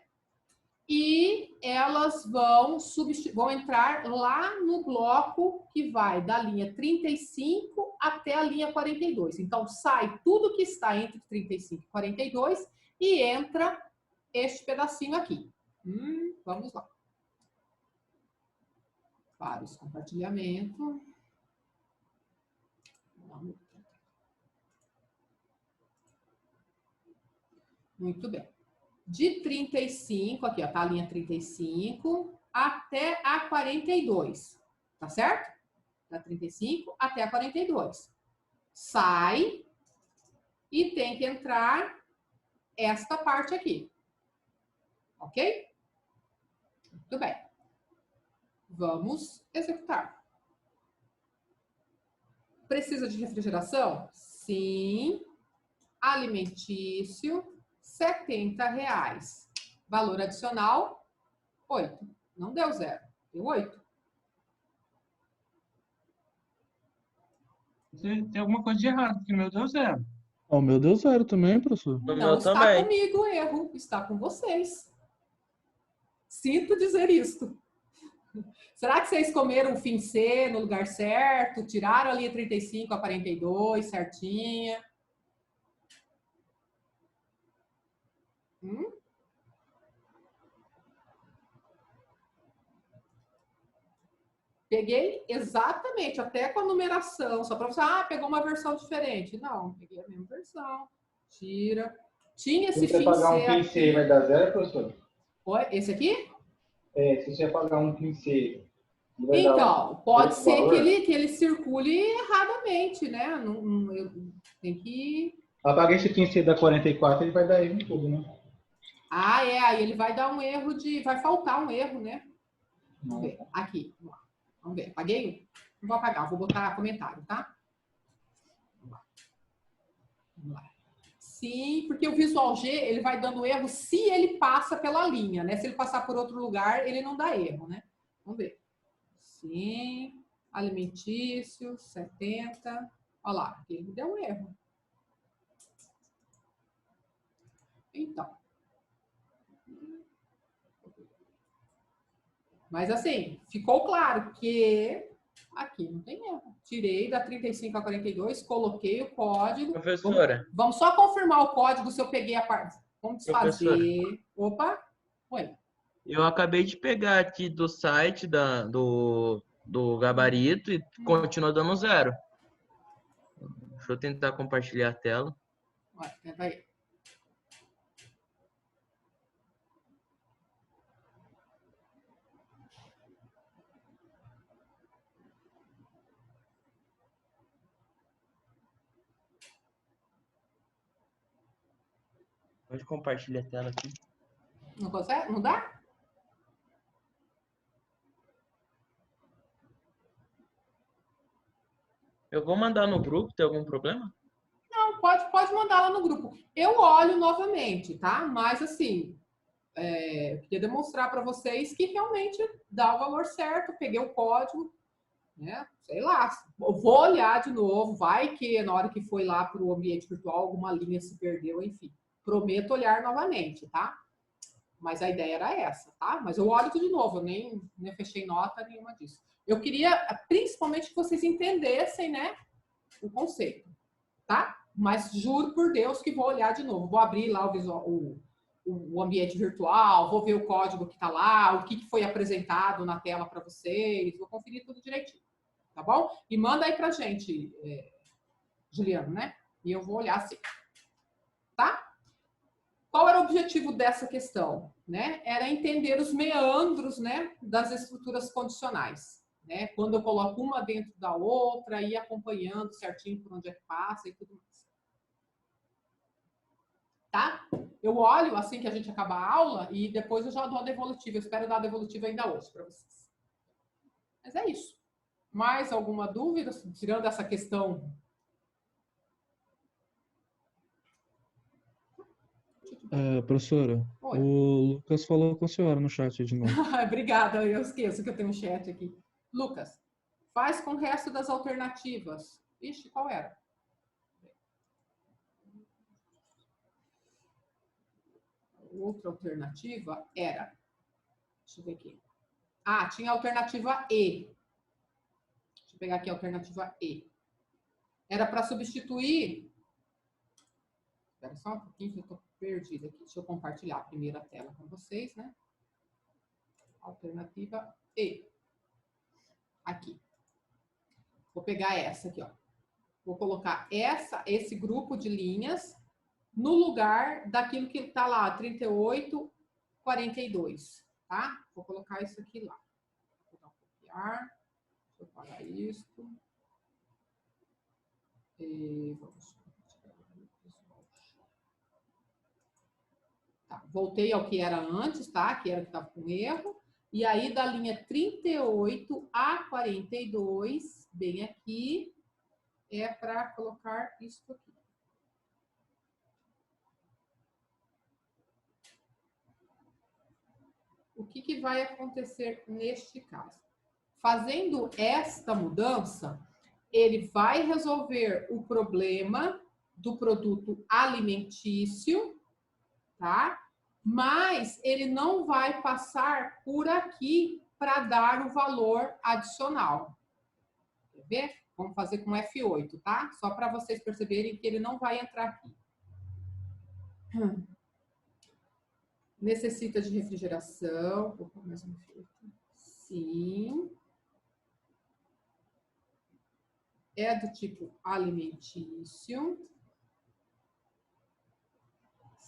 E elas vão entrar lá no bloco que vai da linha 35 até a linha 42. Então, sai tudo que está entre 35 e 42 e entra este pedacinho aqui. Vamos lá. Vários compartilhamento. Muito bem. De 35, aqui, ó, tá a linha 35 até a 42, tá certo? Da 35 até a 42. Sai e tem que entrar esta parte aqui. Ok? Muito bem. Vamos executar. Precisa de refrigeração? Sim. Alimentício, R$70. Valor adicional, 8. Não deu 0, deu 8. Tem alguma coisa de errado, porque meu deu 0. O meu deu 0 também, professor. Não está comigo o erro, está com vocês. Sinto dizer isto. Será que vocês comeram o fim C no lugar certo? Tiraram a linha 35 a 42 certinha? Peguei exatamente, até com a numeração, só para você, pegou uma versão diferente. Não, peguei a mesma versão. Tira. Tinha esse fim C. Se você pagar um fim C, vai dar 0, professor? Oi, esse aqui? Se você pagar um fim C. Então, pode ser que ele circule erradamente, né? Tem que... Apagar esse fim C da 44, ele vai dar erro em tudo, né? Aí ele vai dar um erro de... Vai faltar um erro, né? Vamos ver. Aqui, vamos lá. Vamos ver. Apaguei um? Não vou apagar, vou botar comentário, tá? Vamos lá. Sim, porque o Visual G, ele vai dando erro se ele passa pela linha, né? Se ele passar por outro lugar, ele não dá erro, né? Vamos ver. Sim, alimentício, 70. Olha lá, aqui ele deu um erro. Então. Mas assim, ficou claro que aqui não tem erro. Tirei da 35 a 42, coloquei o código. Professora. Vamos só confirmar o código se eu peguei a parte. Vamos desfazer. Opa, oi. Eu acabei de pegar aqui do site do gabarito e continua dando 0. Deixa eu tentar compartilhar a tela. Vai. Pode compartilhar a tela aqui. Não consegue? Não dá? Eu vou mandar no grupo, tem algum problema? Não, pode mandar lá no grupo. Eu olho novamente, tá? Mas assim, eu queria demonstrar para vocês que realmente dá o valor certo, peguei o código, né? Sei lá, vou olhar de novo, vai que na hora que foi lá para o ambiente virtual alguma linha se perdeu, enfim. Prometo olhar novamente, tá? Mas a ideia era essa, tá? Mas eu olho tudo de novo, eu nem fechei nota nenhuma disso. Eu queria, principalmente, que vocês entendessem, né, o conceito, tá? Mas juro por Deus que vou olhar de novo. Vou abrir lá o ambiente virtual, vou ver o código que tá lá, o que foi apresentado na tela para vocês, vou conferir tudo direitinho, tá bom? E manda aí pra gente, Juliano, né? E eu vou olhar assim, tá? Qual era o objetivo dessa questão? Né? Era entender os meandros, né, das estruturas condicionais. Né? Quando eu coloco uma dentro da outra, ir acompanhando certinho por onde é que passa e tudo mais. Tá? Eu olho assim que a gente acabar a aula e depois eu já dou a devolutiva. Eu espero dar a devolutiva ainda hoje para vocês. Mas é isso. Mais alguma dúvida? Tirando essa questão... Professora, Oi. O Lucas falou com a senhora no chat de novo. Obrigada, eu esqueço que eu tenho um chat aqui. Lucas, faz com o resto das alternativas. Ixi, qual era? Outra alternativa era... Deixa eu ver aqui. Tinha a alternativa E. Deixa eu pegar aqui a alternativa E. Era para substituir... Espera só um pouquinho que eu estou perdida aqui. Deixa eu compartilhar a primeira tela com vocês, né? Alternativa E. Aqui. Vou pegar essa aqui, ó. Vou colocar esse grupo de linhas no lugar daquilo que está lá, 38, 42, tá? Vou colocar isso aqui lá. Vou dar um copiar. Deixa eu parar isso. E vamos. Tá, voltei ao que era antes, tá? Que era o que estava com erro. E aí, da linha 38 a 42, bem aqui, é para colocar isso aqui. O que vai acontecer neste caso? Fazendo esta mudança, ele vai resolver o problema do produto alimentício, tá? Mas ele não vai passar por aqui para dar o valor adicional. Quer ver? Vamos fazer com F8, tá? Só para vocês perceberem que ele não vai entrar aqui. Necessita de refrigeração. Vou pôr mais um filtro. Sim. É do tipo alimentício.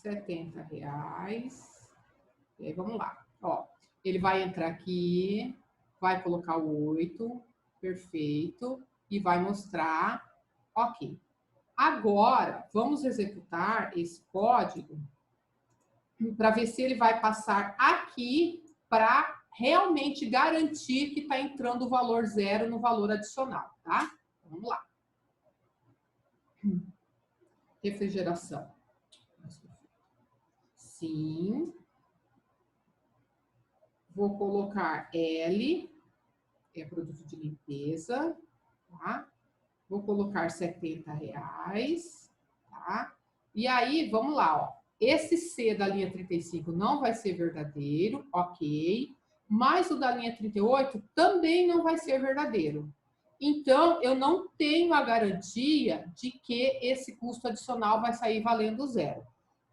R$70. E aí, vamos lá. Ó, ele vai entrar aqui, vai colocar o 8, perfeito, e vai mostrar, ok. Agora, vamos executar esse código para ver se ele vai passar aqui para realmente garantir que está entrando o valor 0 no valor adicional, tá? Vamos lá. Refrigeração. Sim. Vou colocar L, é produto de limpeza, tá? Vou colocar R$70, tá? E aí, vamos lá, ó. Esse C da linha 35 não vai ser verdadeiro, ok. Mas o da linha 38 também não vai ser verdadeiro. Então, eu não tenho a garantia de que esse custo adicional vai sair valendo 0.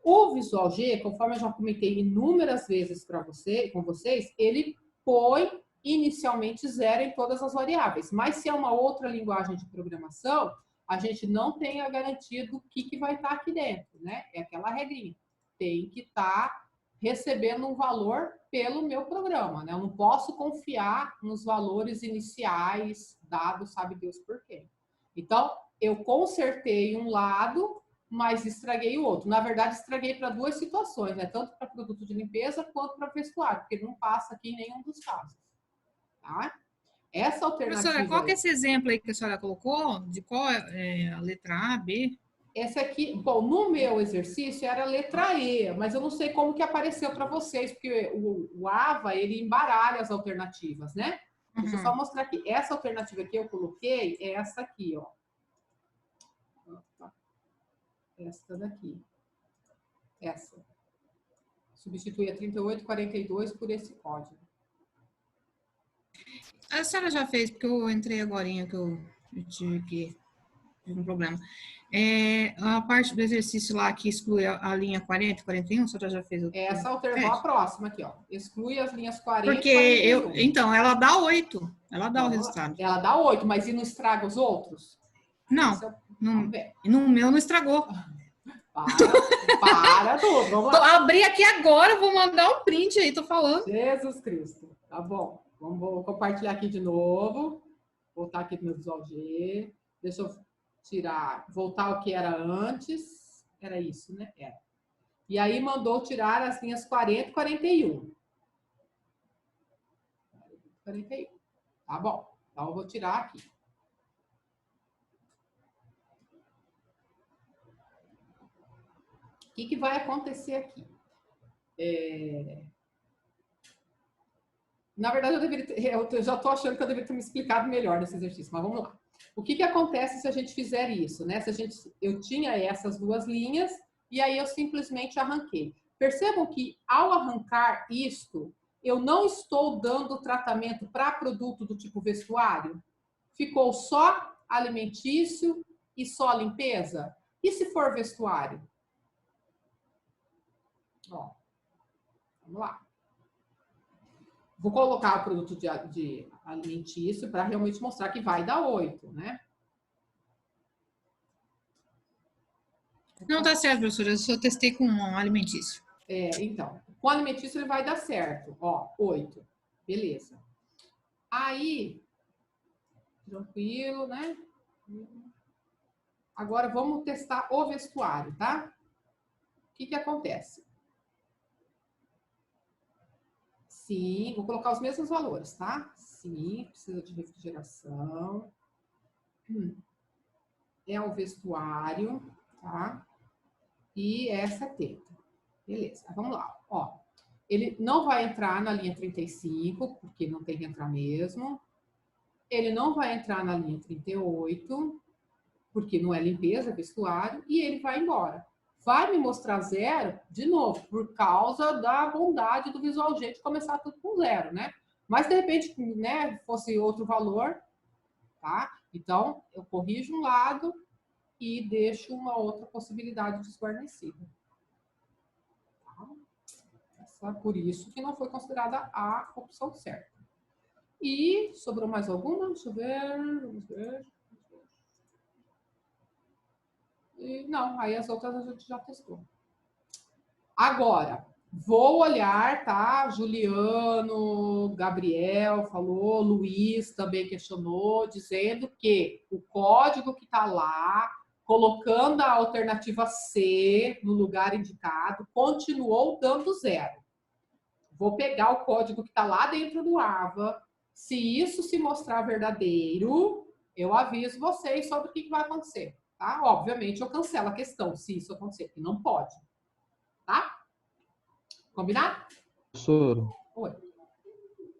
O Visual G, conforme eu já comentei inúmeras vezes com vocês, ele põe inicialmente 0 em todas as variáveis. Mas se é uma outra linguagem de programação, a gente não tem a garantia do que vai estar aqui dentro, né? É aquela regrinha. Tem que estar recebendo um valor pelo meu programa, né? Eu não posso confiar nos valores iniciais dados, sabe Deus por quê. Então, eu consertei um lado, mas estraguei o outro. Na verdade, estraguei para duas situações, né? Tanto para produto de limpeza quanto para vestuário, porque ele não passa aqui em nenhum dos casos. Tá? Essa alternativa... Professora, qual que é esse exemplo aí que a senhora colocou? De qual é a letra A, B? Essa aqui, bom, no meu exercício era a letra E, mas eu não sei como que apareceu para vocês, porque o AVA, ele embaralha as alternativas, né? Uhum. Deixa eu só mostrar aqui. Essa alternativa que eu coloquei é essa aqui, ó. Essa daqui. Essa. Substitui a 3842 por esse código. A senhora já fez, porque eu entrei agorinha que eu tive um problema. A parte do exercício lá que exclui a linha 40 e 41, a senhora já fez? Essa alternou a próxima aqui, ó. Exclui as linhas 40 porque e 41. Então, ela dá 8. Ela dá o resultado. Ela dá 8, mas e não estraga os outros? Não. No meu não estragou. Para tudo. Vamos lá. Abri aqui agora, vou mandar um print aí, tô falando. Jesus Cristo. Tá bom. Vou compartilhar aqui de novo. Voltar aqui no meu Visual G. Deixa eu tirar, voltar ao que era antes. Era isso, né? Era. E aí mandou tirar as linhas 40 e 41. 41. Tá bom. Então eu vou tirar aqui. O que vai acontecer aqui? Na verdade, eu já estou achando que eu deveria ter me explicado melhor nesse exercício, mas vamos lá. O que acontece se a gente fizer isso, né? Eu tinha essas duas linhas e aí eu simplesmente arranquei. Percebam que ao arrancar isto, eu não estou dando tratamento para produto do tipo vestuário. Ficou só alimentício e só limpeza? E se for vestuário? Ó, vamos lá. Vou colocar o produto de alimentício para realmente mostrar que vai dar 8, né? Não, tá certo, professora. Eu só testei com um alimentício. Então, com alimentício ele vai dar certo. Ó, 8. Beleza. Aí, tranquilo, né? Agora vamos testar o vestuário, tá? O que acontece? Sim, vou colocar os mesmos valores, tá? Sim, precisa de refrigeração. É o vestuário, tá? E é 70. Beleza, vamos lá. Ó, ele não vai entrar na linha 35, porque não tem que entrar mesmo. Ele não vai entrar na linha 38, porque não é limpeza, é vestuário. E ele vai embora. Vai me mostrar 0, de novo, por causa da bondade do Visual J de começar tudo com 0, né? Mas, de repente, né, fosse outro valor, tá? Então, eu corrijo um lado e deixo uma outra possibilidade desguarnecida. Tá? Por isso que não foi considerada a opção certa. E sobrou mais alguma? Deixa eu ver. Vamos ver. E, não, aí as outras a gente já testou. Agora, vou olhar, tá? Juliano, Gabriel falou, Luiz também questionou, dizendo que o código que está lá, colocando a alternativa C no lugar indicado, continuou dando 0. Vou pegar o código que está lá dentro do AVA. Se isso se mostrar verdadeiro, eu aviso vocês sobre o que vai acontecer. Tá? Obviamente, eu cancelo a questão, se isso acontecer, que não pode. Tá? Combinado? Professor, Oi.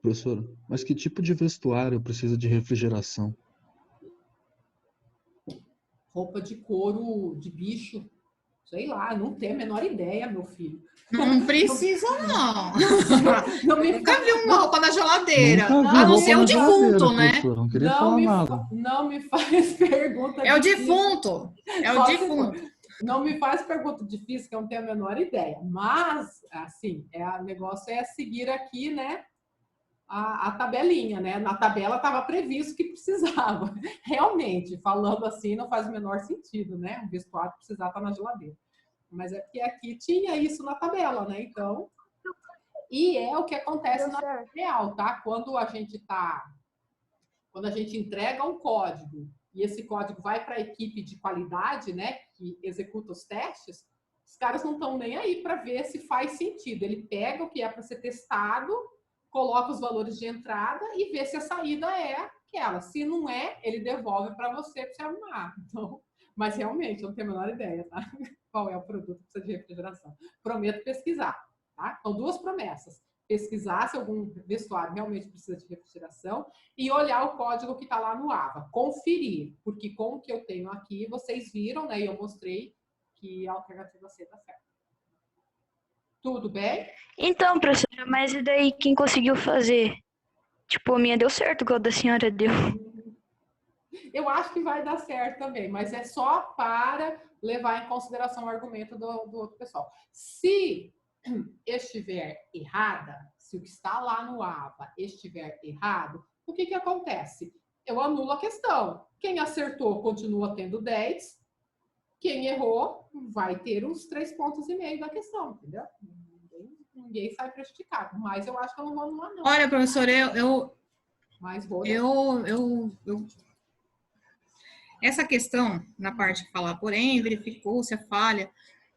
professor, mas que tipo de vestuário precisa de refrigeração? Roupa de couro de bicho. Sei lá, não tenho a menor ideia, meu filho. Não precisa, não. Nunca vi uma roupa na geladeira. Nunca vi A não roupa ser o na defunto, geladeira, né? professor, não queria falar nada. Não me faz pergunta É o difícil. defunto. É o defunto. Não me faz pergunta difícil, que eu não tenho a menor ideia. Mas, assim, o negócio é seguir aqui, né? A tabelinha, né? Na tabela estava previsto que precisava. Realmente, falando assim, não faz o menor sentido, né? Um vestuário precisar estar na geladeira. Mas é porque aqui tinha isso na tabela, né? Então, e é o que acontece na vida real, tá? Quando a gente entrega um código e esse código vai para a equipe de qualidade, né? Que executa os testes, os caras não estão nem aí para ver se faz sentido. Ele pega o que é para ser testado, coloca os valores de entrada e vê se a saída é aquela. Se não é, ele devolve para você arrumar. Então, mas realmente, eu não tenho a menor ideia, tá? Qual é o produto que precisa de refrigeração. Prometo pesquisar, tá? Então, 2 promessas. Pesquisar se algum vestuário realmente precisa de refrigeração e olhar o código que está lá no AVA. Conferir, porque com o que eu tenho aqui, vocês viram, né? E eu mostrei que a alternativa C está certa. Tudo bem? Então, professora, mas e daí quem conseguiu fazer? Tipo, a minha deu certo, igual a da senhora deu. Eu acho que vai dar certo também, mas é só para levar em consideração o argumento do outro pessoal. Se estiver errada, se o que está lá no AVA estiver errado, o que acontece? Eu anulo a questão. Quem acertou continua tendo 10, quem errou vai ter uns 3,5 pontos da questão, entendeu? Ninguém sai prejudicado, mas eu acho que eu não vou anular, não. Olha, professora, Mas vou. Essa questão, na parte que fala, porém, verificou-se a falha,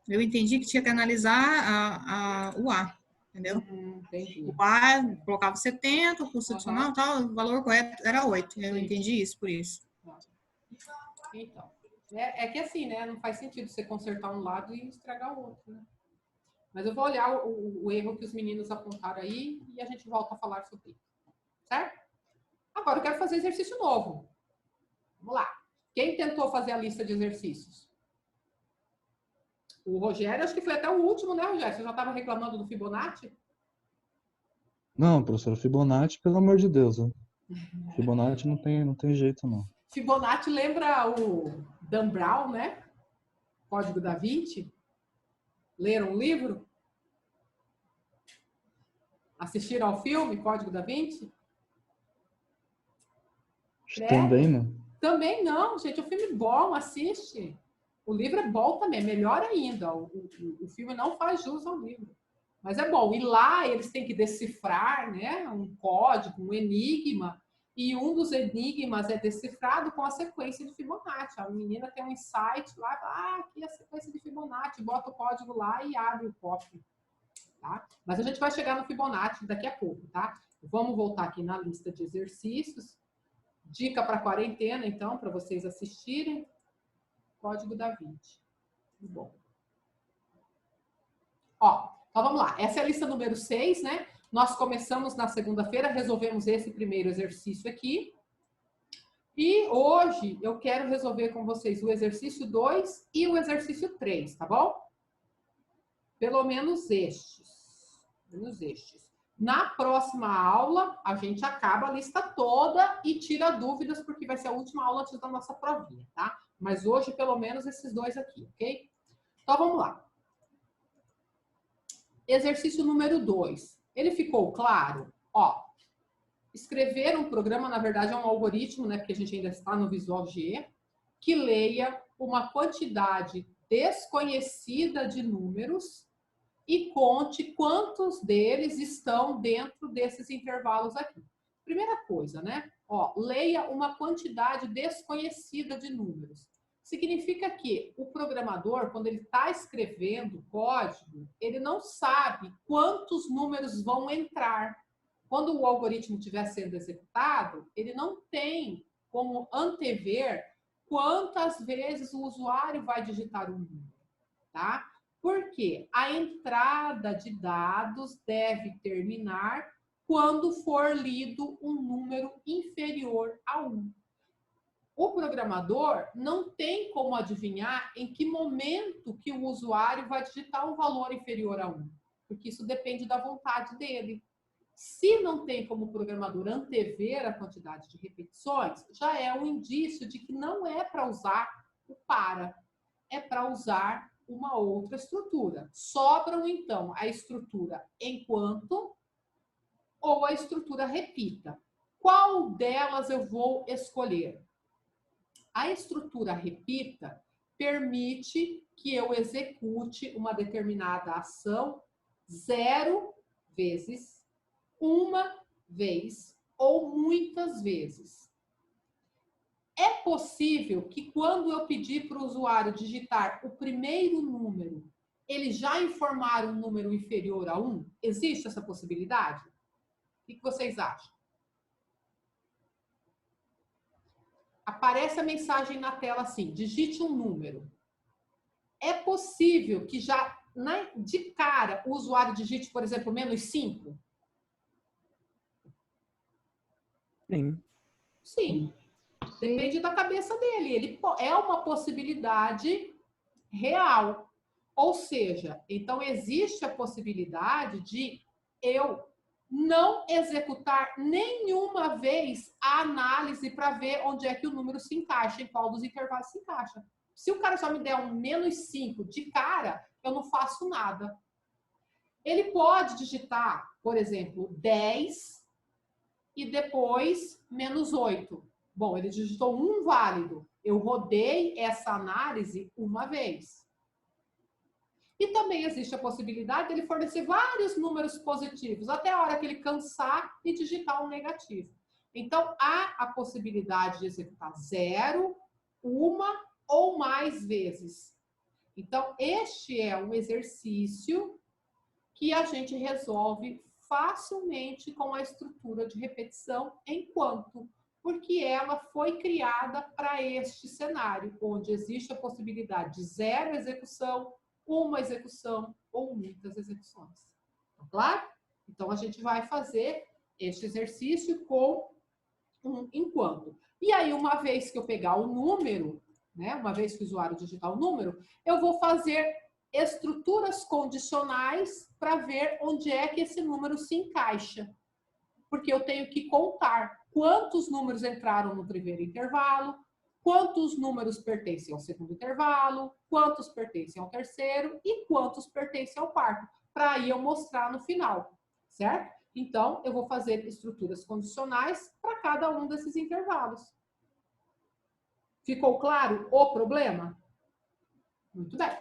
eu entendi que tinha que analisar o A, entendeu? Entendi. O A colocava 70, o custo adicional, tal, o valor correto era 8. Eu entendi isso, por isso. Então, é que assim, né? Não faz sentido você consertar um lado e estragar o outro, né? Mas eu vou olhar o erro que os meninos apontaram aí e a gente volta a falar sobre isso. Certo? Agora eu quero fazer exercício novo. Vamos lá. Quem tentou fazer a lista de exercícios? O Rogério, acho que foi até o último, né, Rogério? Você já estava reclamando do Fibonacci? Não, professor, Fibonacci, pelo amor de Deus. Né? Fibonacci não tem jeito, não. Fibonacci lembra o Dan Brown, né? Código da Vinci. Leram o livro? Assistiram ao filme Código da Vinci? Também não. Também não, gente. O filme é bom, assiste. O livro é bom também, melhor ainda. O filme não faz jus ao livro. Mas é bom. E lá eles têm que decifrar, né, um código, um enigma. E um dos enigmas é decifrado com a sequência de Fibonacci. A menina tem um insight lá, aqui é a sequência de Fibonacci, bota o código lá e abre o cofre. Tá? Mas a gente vai chegar no Fibonacci daqui a pouco, tá? Vamos voltar aqui na lista de exercícios. Dica para quarentena, então, para vocês assistirem. Código da Vinci. Muito bom. Ó, então vamos lá. Essa é a lista número 6, né? Nós começamos na segunda-feira, resolvemos esse primeiro exercício aqui. E hoje eu quero resolver com vocês o exercício 2 e o exercício 3, tá bom? Pelo menos estes. Na próxima aula, a gente acaba a lista toda e tira dúvidas, porque vai ser a última aula antes da nossa provinha, tá? Mas hoje, pelo menos, esses dois aqui, ok? Então, vamos lá. Exercício número 2. Ele ficou claro? Ó, escrever um programa, na verdade, é um algoritmo, né? Porque a gente ainda está no Visual G, que leia uma quantidade desconhecida de números e conte quantos deles estão dentro desses intervalos aqui. Primeira coisa, né? Ó, leia uma quantidade desconhecida de números. Significa que o programador, quando ele está escrevendo código, ele não sabe quantos números vão entrar. Quando o algoritmo estiver sendo executado, ele não tem como antever quantas vezes o usuário vai digitar um número, tá? Porque a entrada de dados deve terminar quando for lido um número inferior a 1. O programador não tem como adivinhar em que momento que o usuário vai digitar um valor inferior a 1, porque isso depende da vontade dele. Se não tem como o programador antever a quantidade de repetições, já é um indício de que não é para usar o para, é para usar uma outra estrutura. Sobram, então, a estrutura enquanto ou a estrutura repita. Qual delas eu vou escolher? A estrutura repita permite que eu execute uma determinada ação 0 vezes, uma vez ou muitas vezes. É possível que quando eu pedir para o usuário digitar o primeiro número, ele já informar um número inferior a 1? Existe essa possibilidade? O que vocês acham? Aparece a mensagem na tela assim, digite um número. É possível que já de cara o usuário digite, por exemplo, menos 5? Sim. Sim. Depende da cabeça dele. Ele é uma possibilidade real. Ou seja, então existe a possibilidade de eu não executar nenhuma vez a análise para ver onde é que o número se encaixa, em qual dos intervalos se encaixa. Se o cara só me der um menos 5 de cara, eu não faço nada. Ele pode digitar, por exemplo, 10 e depois menos 8. Bom, ele digitou um válido. Eu rodei essa análise uma vez. E também existe a possibilidade de ele fornecer vários números positivos, até a hora que ele cansar e digitar um negativo. Então, há a possibilidade de executar 0, uma ou mais vezes. Então, este é um exercício que a gente resolve facilmente com a estrutura de repetição enquanto, porque ela foi criada para este cenário, onde existe a possibilidade de 0 execução, uma execução ou muitas execuções. Tá claro? Então, a gente vai fazer este exercício com um enquanto. E aí, uma vez que eu pegar o número, né, uma vez que o usuário digitar o número, eu vou fazer estruturas condicionais para ver onde é que esse número se encaixa. Porque eu tenho que contar quantos números entraram no primeiro intervalo, quantos números pertencem ao segundo intervalo, quantos pertencem ao terceiro e quantos pertencem ao quarto, para aí eu mostrar no final, certo? Então, eu vou fazer estruturas condicionais para cada um desses intervalos. Ficou claro o problema? Muito bem.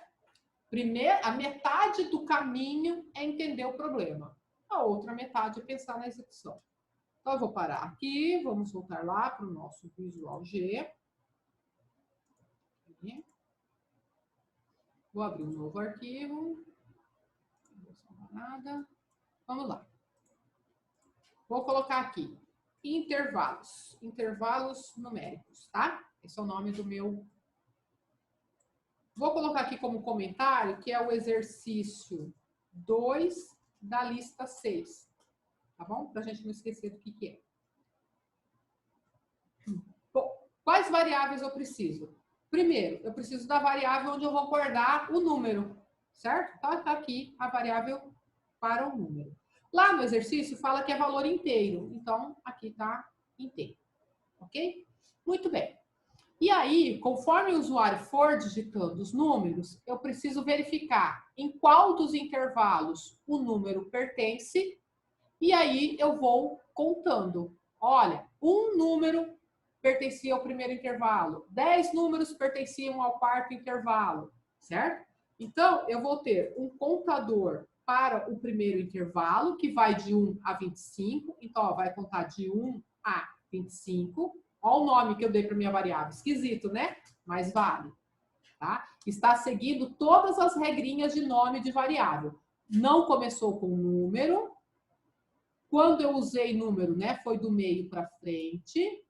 Primeiro, a metade do caminho é entender o problema. A outra metade é pensar na execução. Então, eu vou parar aqui, vamos voltar lá para o nosso Visual G. Vou abrir um novo arquivo. Não vou salvar nada. Vamos lá. Vou colocar aqui intervalos. Intervalos numéricos, tá? Esse é o nome do meu. Vou colocar aqui como comentário que é o exercício 2 da lista 6. Tá bom? Para a gente não esquecer do que é. Bom, quais variáveis eu preciso? Primeiro, eu preciso da variável onde eu vou guardar o número, certo? Então, tá aqui a variável para o número. Lá no exercício fala que é valor inteiro. Então, aqui tá inteiro. Ok? Muito bem. E aí, conforme o usuário for digitando os números, eu preciso verificar em qual dos intervalos o número pertence. E aí, eu vou contando. Olha, um número pertencia ao primeiro intervalo. 10 números pertenciam ao quarto intervalo. Certo? Então, eu vou ter um contador para o primeiro intervalo, que vai de 1 a 25. Então, ó, vai contar de 1 a 25. Olha o nome que eu dei para minha variável. Esquisito, né? Mas vale. Tá? Está seguindo todas as regrinhas de nome de variável. Não começou com número. Quando eu usei número, né, foi do meio para frente.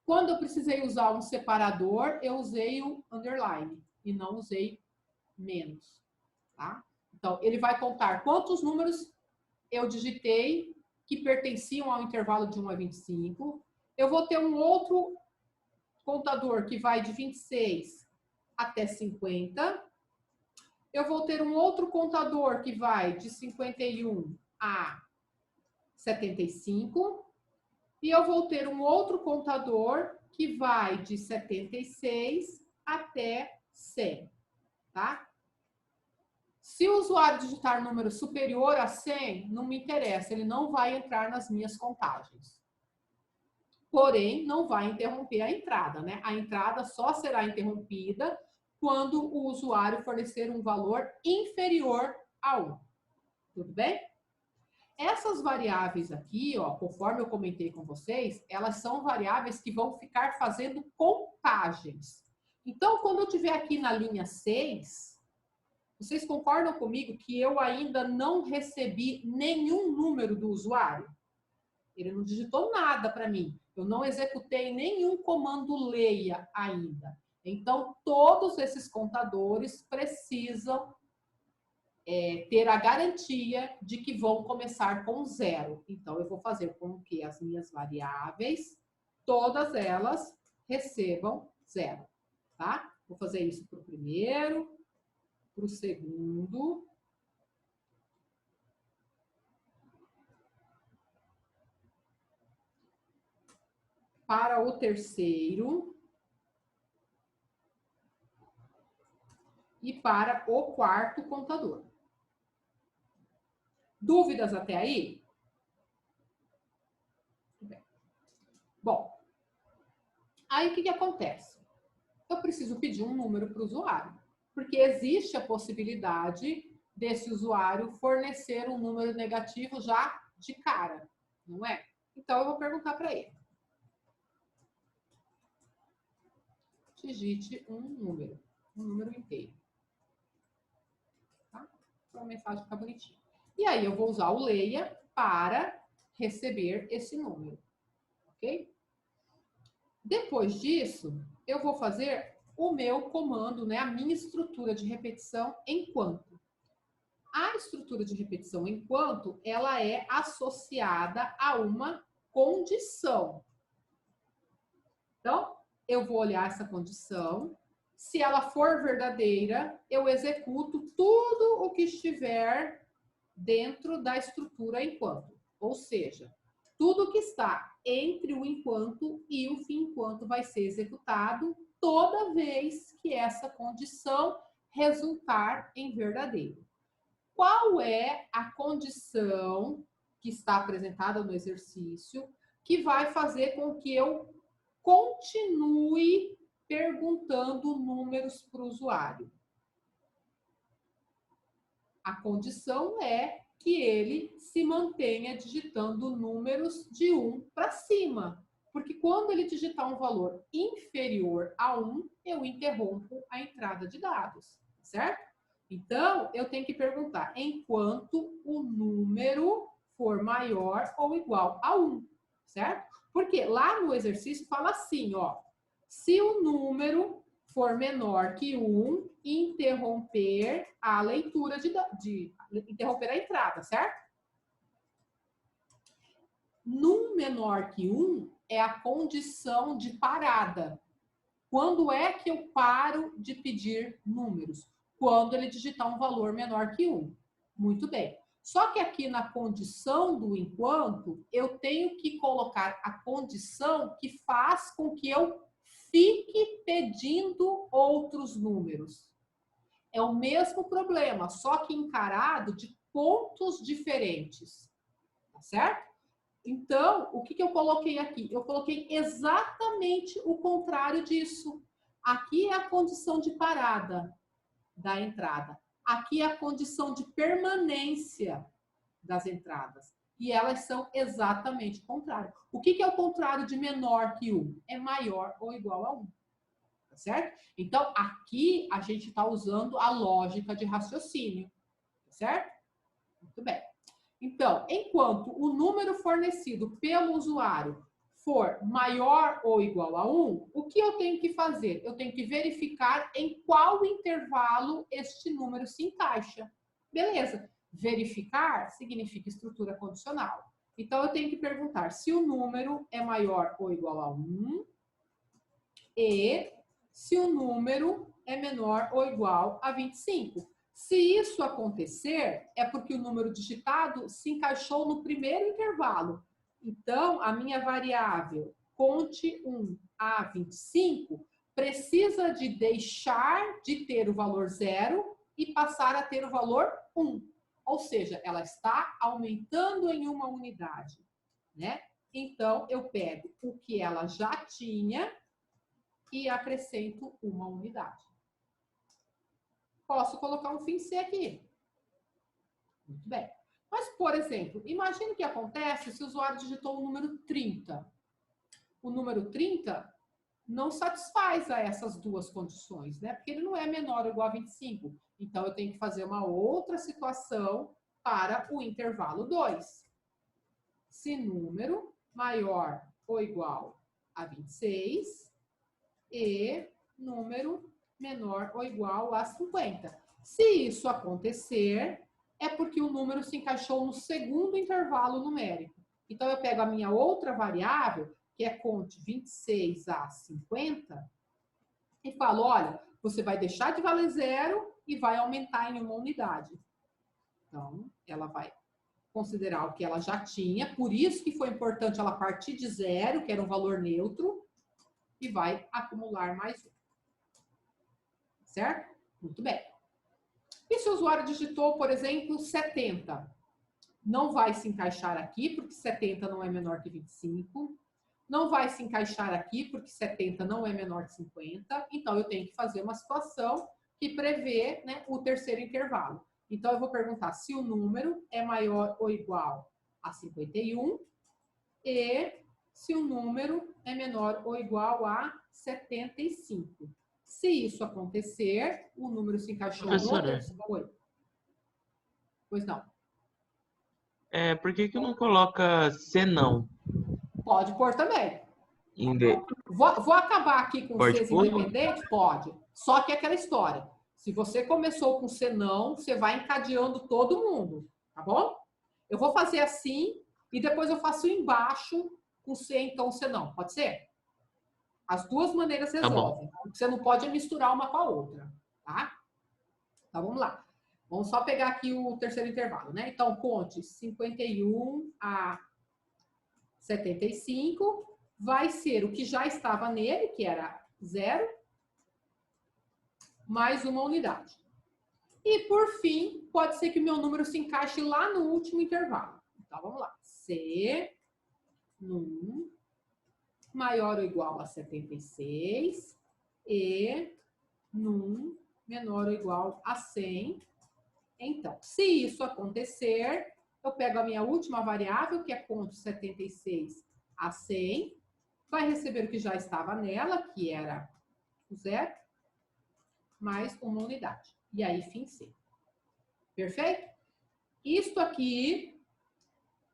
Quando eu precisei usar um separador, eu usei o underline e não usei menos. Tá? Então, ele vai contar quantos números eu digitei que pertenciam ao intervalo de 1 a 25. Eu vou ter um outro contador que vai de 26 até 50. Eu vou ter um outro contador que vai de 51 a 75. E eu vou ter um outro contador que vai de 76 até 100. Tá? Se o usuário digitar número superior a 100, não me interessa, ele não vai entrar nas minhas contagens. Porém, não vai interromper a entrada, né? A entrada só será interrompida quando o usuário fornecer um valor inferior a 1. Tudo bem? Essas variáveis aqui, ó, conforme eu comentei com vocês, elas são variáveis que vão ficar fazendo contagens. Então, quando eu estiver aqui na linha 6, vocês concordam comigo que eu ainda não recebi nenhum número do usuário? Ele não digitou nada para mim. Eu não executei nenhum comando leia ainda. Então, todos esses contadores precisam ter a garantia de que vão começar com 0. Então, eu vou fazer com que as minhas variáveis, todas elas, recebam 0. Tá? Vou fazer isso para o primeiro, para o segundo. Para o terceiro. E para o quarto contador. Dúvidas até aí? Bem. Bom, aí o que acontece? Eu preciso pedir um número para o usuário, porque existe a possibilidade desse usuário fornecer um número negativo já de cara, não é? Então, eu vou perguntar para ele. Digite um número inteiro. Tá? Para a mensagem ficar bonitinha. E aí, eu vou usar o leia para receber esse número. Ok? Depois disso, eu vou fazer o meu comando, né? A minha estrutura de repetição enquanto. A estrutura de repetição enquanto, ela é associada a uma condição. Então, eu vou olhar essa condição. Se ela for verdadeira, eu executo tudo o que estiver dentro da estrutura enquanto. Ou seja, tudo que está entre o enquanto e o fim enquanto vai ser executado toda vez que essa condição resultar em verdadeiro. Qual é a condição que está apresentada no exercício, que vai fazer com que eu continue perguntando números para o usuário. A condição é que ele se mantenha digitando números de 1 para cima. Porque quando ele digitar um valor inferior a 1, eu interrompo a entrada de dados, certo? Então, eu tenho que perguntar enquanto o número for maior ou igual a 1, certo? Porque lá no exercício fala assim, ó, se o número for menor que 1, interromper a leitura interromper a entrada, certo? Num menor que 1 é a condição de parada. Quando é que eu paro de pedir números? Quando ele digitar um valor menor que 1. Muito bem. Só que aqui na condição do enquanto, eu tenho que colocar a condição que faz com que eu fique pedindo outros números. É o mesmo problema, só que encarado de pontos diferentes. Tá certo? Então, o que eu coloquei aqui? Eu coloquei exatamente o contrário disso. Aqui é a condição de parada da entrada. Aqui é a condição de permanência das entradas. E elas são exatamente o contrário. O que é o contrário de menor que 1? É maior ou igual a 1. Tá certo? Então, aqui a gente está usando a lógica de raciocínio. Tá certo? Muito bem. Então, enquanto o número fornecido pelo usuário for maior ou igual a 1, o que eu tenho que fazer? Eu tenho que verificar em qual intervalo este número se encaixa. Beleza. Verificar significa estrutura condicional. Então, eu tenho que perguntar se o número é maior ou igual a 1 e se o número é menor ou igual a 25. Se isso acontecer, é porque o número digitado se encaixou no primeiro intervalo. Então, a minha variável conte 1 a 25 precisa de deixar de ter o valor 0 e passar a ter o valor 1. Ou seja, ela está aumentando em uma unidade, né? Então, eu pego o que ela já tinha e acrescento uma unidade. Posso colocar um fim C aqui. Muito bem. Mas, por exemplo, imagine o que acontece se o usuário digitou o número 30. O número 30 não satisfaz a essas duas condições, né? Porque ele não é menor ou igual a 25. Então, eu tenho que fazer uma outra situação para o intervalo 2. Se número maior ou igual a 26 e número menor ou igual a 50. Se isso acontecer, é porque o número se encaixou no segundo intervalo numérico. Então, eu pego a minha outra variável, que é conte 26 a 50, e falo, olha, você vai deixar de valer 0 e vai aumentar em uma unidade. Então, ela vai considerar o que ela já tinha, por isso que foi importante ela partir de 0, que era um valor neutro, e vai acumular mais 1. Certo? Muito bem. E se o usuário digitou, por exemplo, 70? Não vai se encaixar aqui, porque 70 não é menor que 25. Não vai se encaixar aqui, porque 70 não é menor que 50. Então, eu tenho que fazer uma situação que prevê, né, o terceiro intervalo. Então, eu vou perguntar se o número é maior ou igual a 51 e se o número é menor ou igual a 75. Se isso acontecer, o número se encaixou Professora. no... Oi. Pois não. Por que não coloca senão? Pode pôr também. Vou acabar aqui com Cs independentes? Pode. Só que é aquela história. Se você começou com senão, você vai encadeando todo mundo. Tá bom? Eu vou fazer assim e depois eu faço embaixo com C, então senão. Pode ser? As duas maneiras resolvem. O que você não pode é misturar uma com a outra, tá? Então, vamos lá. Vamos só pegar aqui o terceiro intervalo, né? Então, conte 51 a 75. Vai ser o que já estava nele, que era 0, mais uma unidade. E, por fim, pode ser que o meu número se encaixe lá no último intervalo. Então, vamos lá. C num maior ou igual a 76 e num menor ou igual a 100. Então, se isso acontecer, eu pego a minha última variável, que é conto 76 a 100, vai receber o que já estava nela, que era o 0, mais uma unidade. E aí, fim C. Perfeito? Isto aqui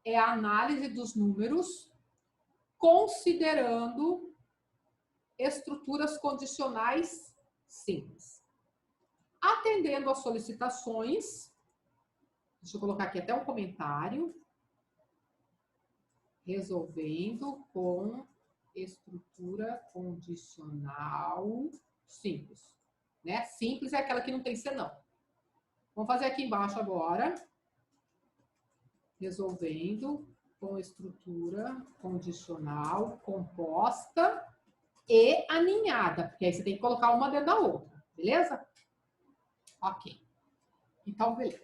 é a análise dos números considerando estruturas condicionais simples. Atendendo às solicitações, deixa eu colocar aqui até um comentário, resolvendo com estrutura condicional simples. Né? Simples é aquela que não tem senão. Vamos fazer aqui embaixo agora, resolvendo com estrutura condicional composta e aninhada, porque aí você tem que colocar uma dentro da outra, beleza? Ok. Então, beleza.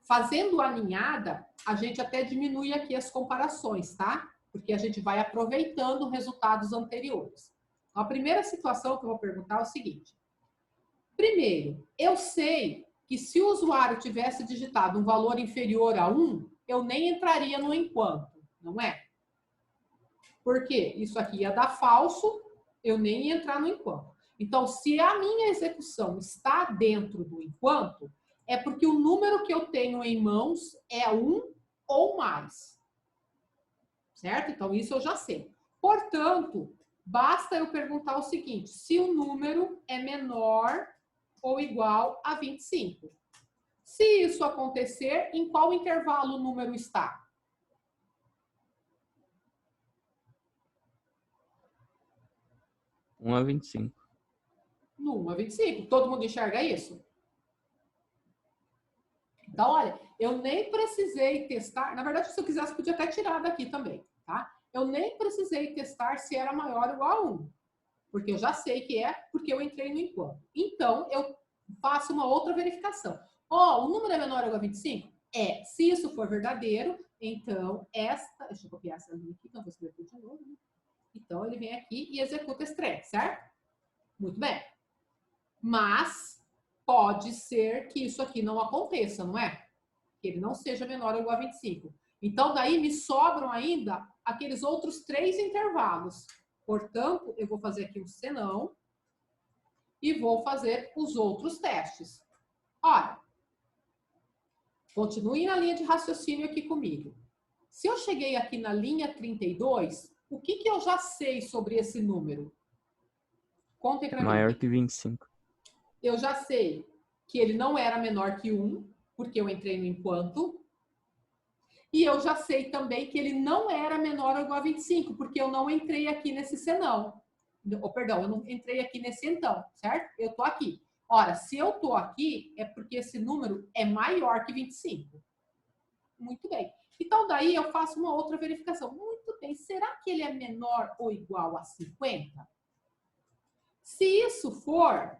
Fazendo aninhada, a gente até diminui aqui as comparações, tá? Porque a gente vai aproveitando resultados anteriores. Então, a primeira situação que eu vou perguntar é o seguinte. Primeiro, eu sei que se o usuário tivesse digitado um valor inferior a 1, eu nem entraria no enquanto, não é? Por quê? Isso aqui ia dar falso, eu nem ia entrar no enquanto. Então, se a minha execução está dentro do enquanto, é porque o número que eu tenho em mãos é 1 ou mais. Certo? Então, isso eu já sei. Portanto, basta eu perguntar o seguinte, se o número é menor ou igual a 25. Se isso acontecer, em qual intervalo o número está? Um a 25. No 1 a 25. Todo mundo enxerga isso? Então, olha, eu nem precisei testar. Na verdade, se eu quisesse, podia até tirar daqui também, tá? Eu nem precisei testar se era maior ou igual a 1. Porque eu já sei que é, porque eu entrei no enquanto. Então, eu faço uma outra verificação. Ó, o número é menor ou igual a 25? É. Se isso for verdadeiro, então esta... Deixa eu copiar essa linha aqui, então eu vou escrever tudo de novo. Né? Então, ele vem aqui e executa esse trem, certo? Muito bem. Mas pode ser que isso aqui não aconteça, não é? Que ele não seja menor ou igual a 25. Então, daí me sobram ainda aqueles outros 3 intervalos. Portanto, eu vou fazer aqui um senão e vou fazer os outros testes. Olha, continue na linha de raciocínio aqui comigo. Se eu cheguei aqui na linha 32, o que eu já sei sobre esse número? Contem para mim. Maior que 25. Eu já sei que ele não era menor que 1, porque eu entrei no enquanto. E eu já sei também que ele não era menor ou igual a 25, porque eu não entrei aqui nesse senão. Perdão, eu não entrei aqui nesse então, certo? Eu estou aqui. Ora, se eu estou aqui, é porque esse número é maior que 25. Muito bem. Então, daí eu faço uma outra verificação. Muito bem, será que ele é menor ou igual a 50? Se isso for,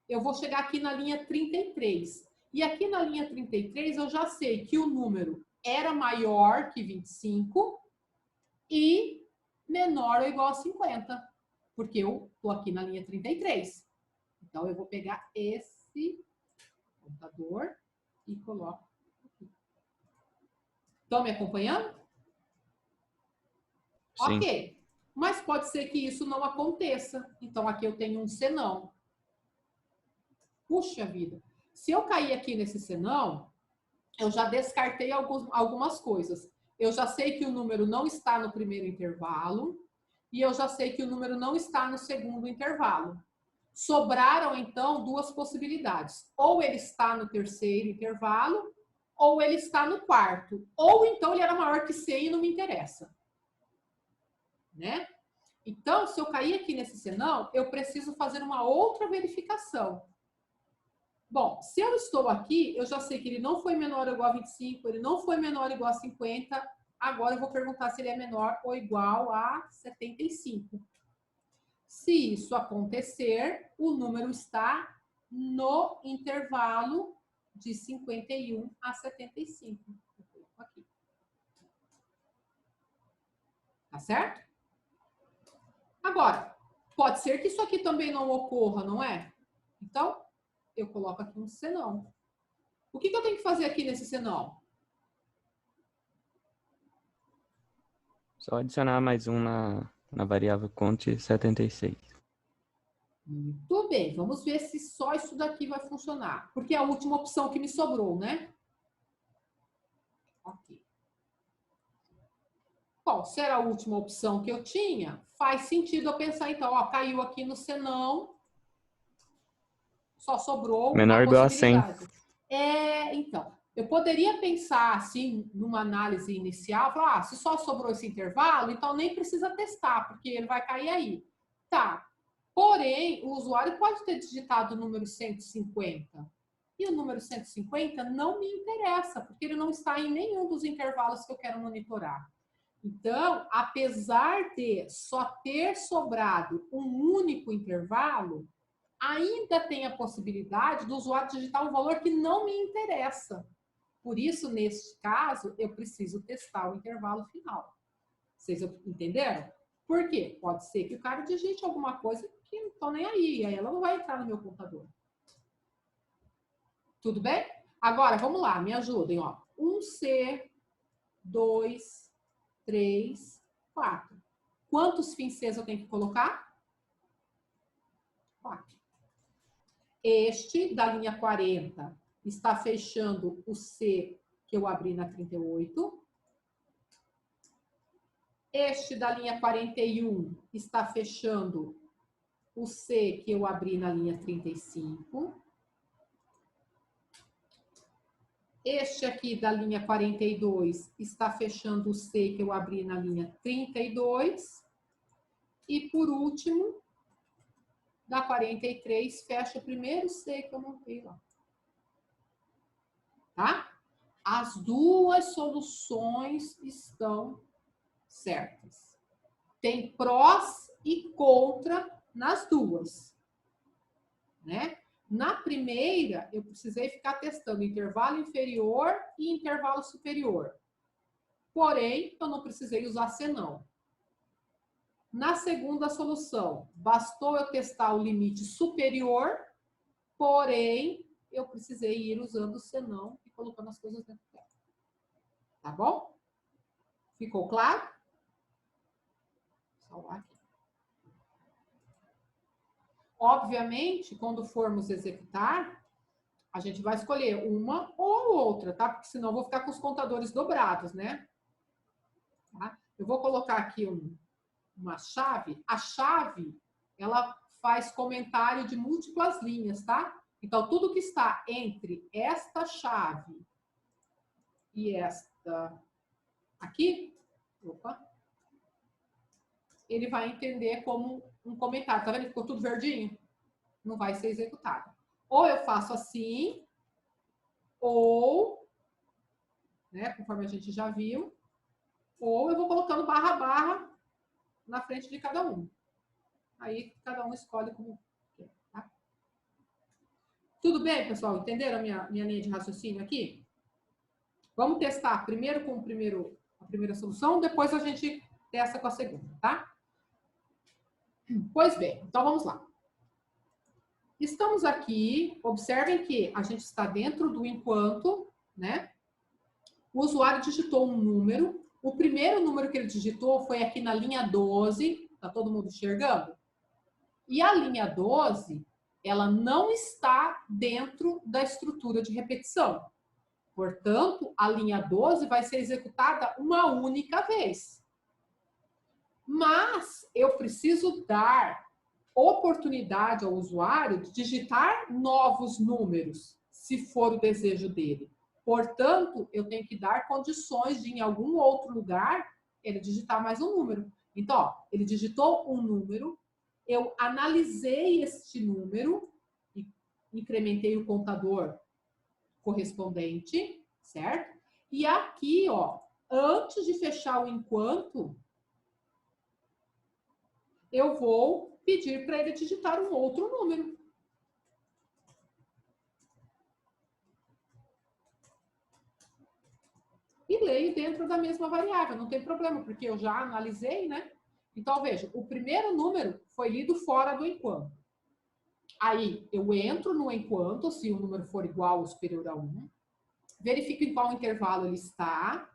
eu vou chegar aqui na linha 33. E aqui na linha 33, eu já sei que o número era maior que 25 e menor ou igual a 50. Porque eu estou aqui na linha 33. Então, eu vou pegar esse computador e coloco aqui. Estão me acompanhando? Sim. Ok. Mas pode ser que isso não aconteça. Então, aqui eu tenho um senão. Puxa vida. Se eu cair aqui nesse senão, eu já descartei algumas coisas. Eu já sei que o número não está no primeiro intervalo e eu já sei que o número não está no segundo intervalo. Sobraram, então, 2 possibilidades. Ou ele está no terceiro intervalo, ou ele está no quarto. Ou, então, ele era maior que 100 e não me interessa. Né? Então, se eu cair aqui nesse senão, eu preciso fazer uma outra verificação. Bom, se eu estou aqui, eu já sei que ele não foi menor ou igual a 25, ele não foi menor ou igual a 50, agora eu vou perguntar se ele é menor ou igual a 75. Se isso acontecer, o número está no intervalo de 51 a 75. Eu coloco aqui. Tá certo? Agora, pode ser que isso aqui também não ocorra, não é? Então, eu coloco aqui um senão. O que eu tenho que fazer aqui nesse senão? Só adicionar mais um na variável conte 76. Muito bem, vamos ver se só isso daqui vai funcionar. Porque é a última opção que me sobrou, né? Ok. Bom, se era a última opção que eu tinha, faz sentido eu pensar, então, ó, caiu aqui no senão, só sobrou Menor ou igual a 100. Então, eu poderia pensar, assim, numa análise inicial, falar, se só sobrou esse intervalo, então nem precisa testar, porque ele vai cair aí. Tá. Porém, o usuário pode ter digitado o número 150. E o número 150 não me interessa, porque ele não está em nenhum dos intervalos que eu quero monitorar. Então, apesar de só ter sobrado um único intervalo, ainda tem a possibilidade do usuário digitar um valor que não me interessa. Por isso, neste caso, eu preciso testar o intervalo final. Vocês entenderam? Por quê? Pode ser que o cara digite alguma coisa que não estou nem aí ela não vai entrar no meu computador. Tudo bem? Agora, vamos lá, me ajudem. Ó. 1C, 2, 3, 4. Quantos fins Cs eu tenho que colocar? 4. Este, da linha 40, está fechando o C que eu abri na 38. Este, da linha 41, está fechando o C que eu abri na linha 35. Este aqui, da linha 42, está fechando o C que eu abri na linha 32. E, por último, da 43, fecha o primeiro C que eu montei lá. Tá? As duas soluções estão certas. Tem prós e contra nas duas. Né? Na primeira, eu precisei ficar testando intervalo inferior e intervalo superior. Porém, eu não precisei usar senão. Na segunda solução, bastou eu testar o limite superior, porém, eu precisei ir usando o senão e colocando as coisas dentro dela. Tá bom? Ficou claro? Vou salvar aqui. Obviamente, quando formos executar, a gente vai escolher uma ou outra, tá? Porque senão eu vou ficar com os contadores dobrados, né? Tá? Eu vou colocar aqui uma chave. A chave, ela faz comentário de múltiplas linhas, tá? Então, tudo que está entre esta chave e esta aqui, ele vai entender como um comentário. Tá vendo que ficou tudo verdinho? Não vai ser executado. Ou eu faço assim, ou, né, conforme a gente já viu, ou eu vou colocando barra, barra na frente de cada um. Aí, cada um escolhe como quer, tá? Tudo bem, pessoal? Entenderam a minha linha de raciocínio aqui? Vamos testar primeiro com a primeira solução, depois a gente testa com a segunda, tá? Pois bem, então vamos lá. Estamos aqui, observem que a gente está dentro do enquanto, né? O usuário digitou um número. O primeiro número que ele digitou foi aqui na linha 12. Tá todo mundo enxergando? E a linha 12, ela não está dentro da estrutura de repetição. Portanto, a linha 12 vai ser executada uma única vez. Mas eu preciso dar oportunidade ao usuário de digitar novos números, se for o desejo dele. Portanto, eu tenho que dar condições de, em algum outro lugar, ele digitar mais um número. Então, ó, ele digitou um número, eu analisei este número e incrementei o contador correspondente, certo? E aqui, ó, antes de fechar o enquanto, eu vou pedir para ele digitar um outro número. E e leio dentro da mesma variável. Não tem problema, porque eu já analisei, né? Então, veja, o primeiro número foi lido fora do enquanto. Aí, eu entro no enquanto, se o número for igual ou superior a 1, verifico em qual intervalo ele está,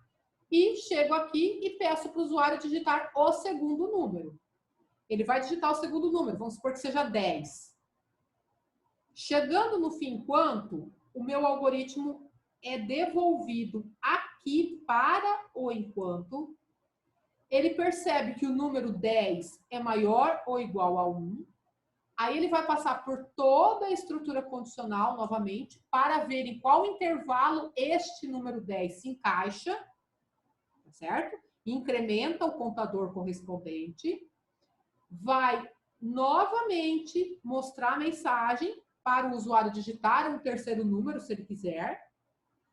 e chego aqui e peço para o usuário digitar o segundo número. Ele vai digitar o segundo número, vamos supor que seja 10. Chegando no fim enquanto, o meu algoritmo é devolvido aqui para o enquanto. Ele percebe que o número 10 é maior ou igual a 1. Aí ele vai passar por toda a estrutura condicional novamente para ver em qual intervalo este número 10 se encaixa, tá certo? Incrementa o contador correspondente, vai novamente mostrar a mensagem para o usuário digitar um terceiro número, se ele quiser.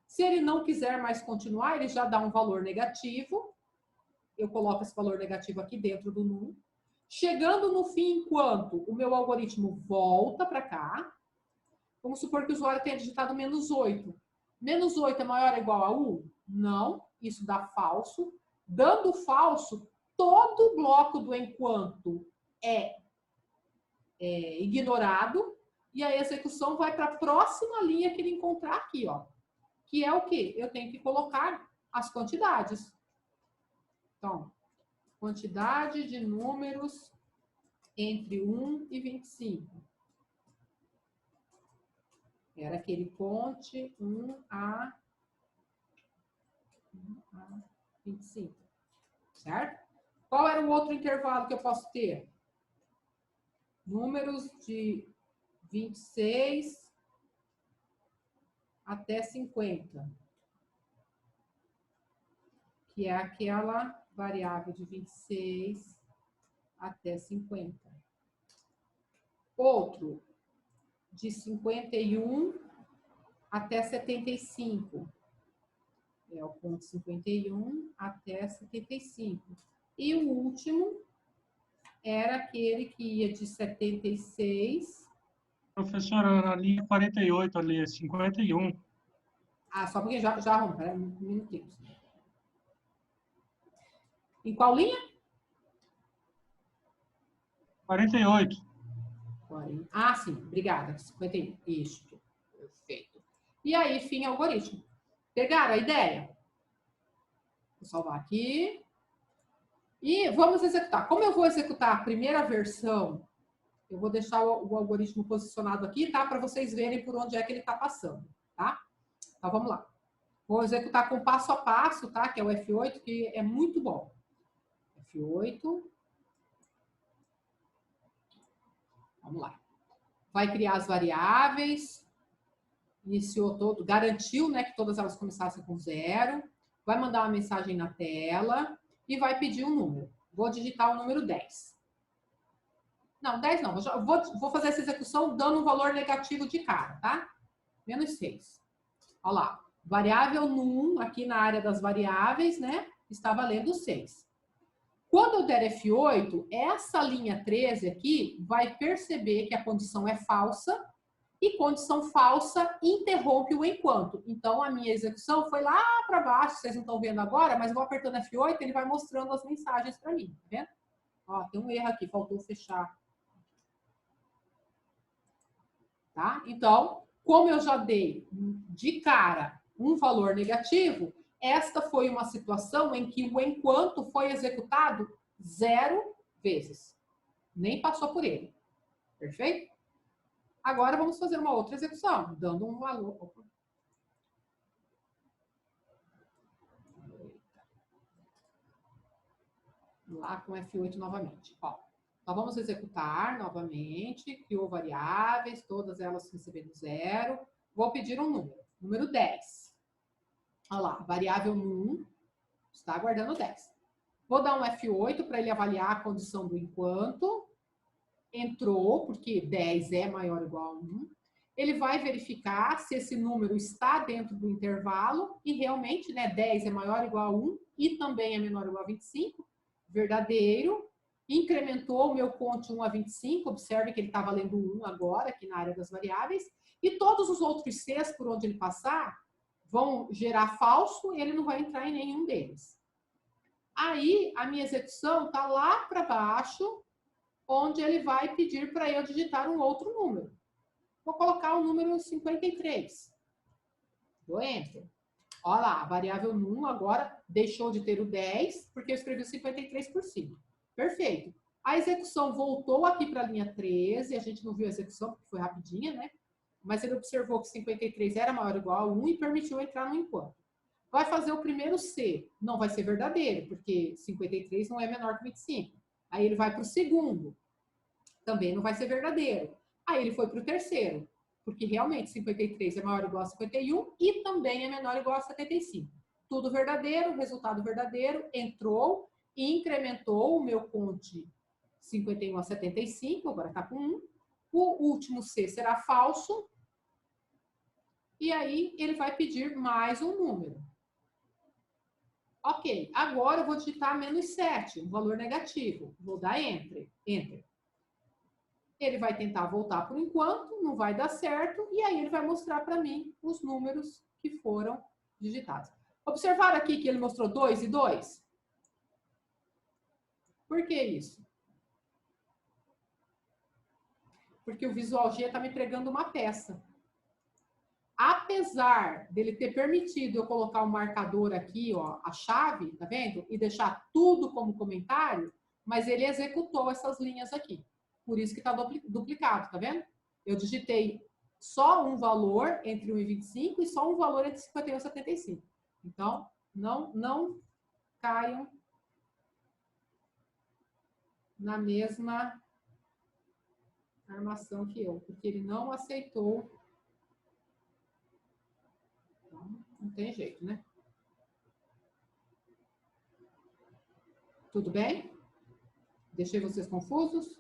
Se ele não quiser mais continuar, ele já dá um valor negativo. Eu coloco esse valor negativo aqui dentro do NUM. Chegando no fim, enquanto o meu algoritmo volta para cá, vamos supor que o usuário tenha digitado menos 8. Menos 8 é maior ou igual a 1? Não, isso dá falso. Dando falso, todo o bloco do enquanto é ignorado e a execução vai para a próxima linha que ele encontrar aqui, ó. Que é o quê? Eu tenho que colocar as quantidades. Então, quantidade de números entre 1 e 25. Era que ele conte 1 a 25. Certo? Qual era o outro intervalo que eu posso ter? Números de 26 até 50. Que é aquela variável de 26 até 50. Outro, de 51 até 75. É o ponto 51 até 75. E o último era aquele que ia de 76. Professora, na linha 48 ali, é 51. Ah, só porque já arrumo, pera um minutinho. Em qual linha? 48. Ah, sim, obrigada. 51. Isso. Perfeito. E aí, fim algoritmo. Pegaram a ideia? Vou salvar aqui. E vamos executar. Como eu vou executar a primeira versão, eu vou deixar o algoritmo posicionado aqui, tá? Para vocês verem por onde é que ele está passando, tá? Então, vamos lá. Vou executar com passo a passo, tá? Que é o F8, que é muito bom. F8. Vamos lá. Vai criar as variáveis. Iniciou todo, garantiu, né, que todas elas começassem com 0. Vai mandar uma mensagem na tela e vai pedir um número. Vou digitar o número 10. Não, 10 não. Vou fazer essa execução dando um valor negativo de cara, tá? Menos 6. Olha lá. Variável num, aqui na área das variáveis, né, está valendo 6. Quando eu der F8, essa linha 13 aqui vai perceber que a condição é falsa e condição falsa interrompe o enquanto. Então, a minha execução foi lá para baixo, vocês não estão vendo agora, mas eu vou apertando F8, ele vai mostrando as mensagens para mim, tá vendo? Ó, tem um erro aqui, faltou fechar. Tá? Então, como eu já dei de cara um valor negativo, esta foi uma situação em que o enquanto foi executado 0 vezes. Nem passou por ele. Perfeito? Agora vamos fazer uma outra execução, dando um valor. Lá com F8 novamente. Ó, então vamos executar novamente. Criou variáveis, todas elas recebendo 0. Vou pedir um número. Número 10. Olha lá, variável num está guardando 10. Vou dar um F8 para ele avaliar a condição do enquanto. Entrou, porque 10 é maior ou igual a 1. Ele vai verificar se esse número está dentro do intervalo e realmente, né, 10 é maior ou igual a 1 e também é menor ou igual a 25. Verdadeiro. Incrementou o meu conte 1 a 25. Observe que ele está valendo 1 agora, aqui na área das variáveis. E todos os outros Cs por onde ele passar, vão gerar falso e ele não vai entrar em nenhum deles. Aí, a minha execução está lá para baixo, onde ele vai pedir para eu digitar um outro número. Vou colocar o número 53. Dou Enter. Olha lá, a variável num agora deixou de ter o 10, porque eu escrevi o 53 por cima. Perfeito. A execução voltou aqui para a linha 13, a gente não viu a execução, porque foi rapidinha, né? Mas ele observou que 53 era maior ou igual a 1 e permitiu entrar no enquanto. Vai fazer o primeiro C. Não vai ser verdadeiro, porque 53 não é menor que 25. Aí ele vai para o segundo. Também não vai ser verdadeiro. Aí ele foi para o terceiro, porque realmente 53 é maior ou igual a 51 e também é menor ou igual a 75. Tudo verdadeiro, resultado verdadeiro, entrou e incrementou o meu conte 51 a 75, agora está com 1. O último C será falso. E aí ele vai pedir mais um número. Ok, agora eu vou digitar menos 7, um valor negativo. Vou dar Enter. Enter. Ele vai tentar voltar por enquanto, não vai dar certo, e aí ele vai mostrar para mim os números que foram digitados. Observaram aqui que ele mostrou 2 e 2? Por que isso? Porque o Visual G está me entregando uma peça. Apesar dele ter permitido eu colocar o marcador aqui, ó, a chave, tá vendo? E deixar tudo como comentário, mas ele executou essas linhas aqui. Por isso que está duplicado, tá vendo? Eu digitei só um valor entre 1 e 25 e só um valor entre 51 e 75. Então, não caiam na mesma armação que eu, porque ele não aceitou. Então, não tem jeito, né? Tudo bem? Deixei vocês confusos?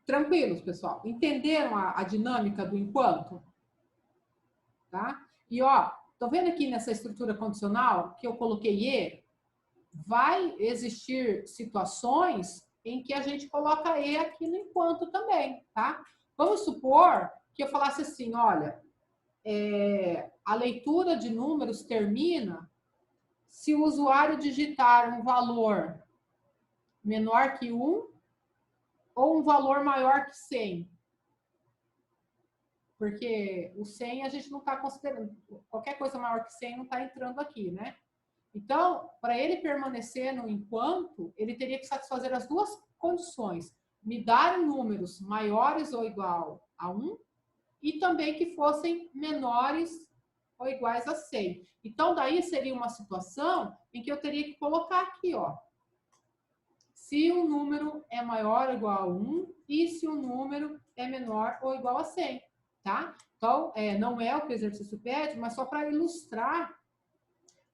Tranquilos, pessoal? Entenderam a dinâmica do enquanto? Tá? E, ó, tô vendo aqui nessa estrutura condicional que eu coloquei E, vai existir situações em que a gente coloca E aqui no enquanto também, tá? Vamos supor que eu falasse assim, olha, a leitura de números termina se o usuário digitar um valor menor que 1 ou um valor maior que 100. Porque o 100 a gente não está considerando, qualquer coisa maior que 100 não está entrando aqui, né? Então, para ele permanecer no enquanto, ele teria que satisfazer as duas condições. Me dar números maiores ou igual a 1 e também que fossem menores ou iguais a 100. Então, daí seria uma situação em que eu teria que colocar aqui, ó. Se o número é maior ou igual a 1 e se o número é menor ou igual a 100, tá? Então, não é o que o exercício pede, mas só para ilustrar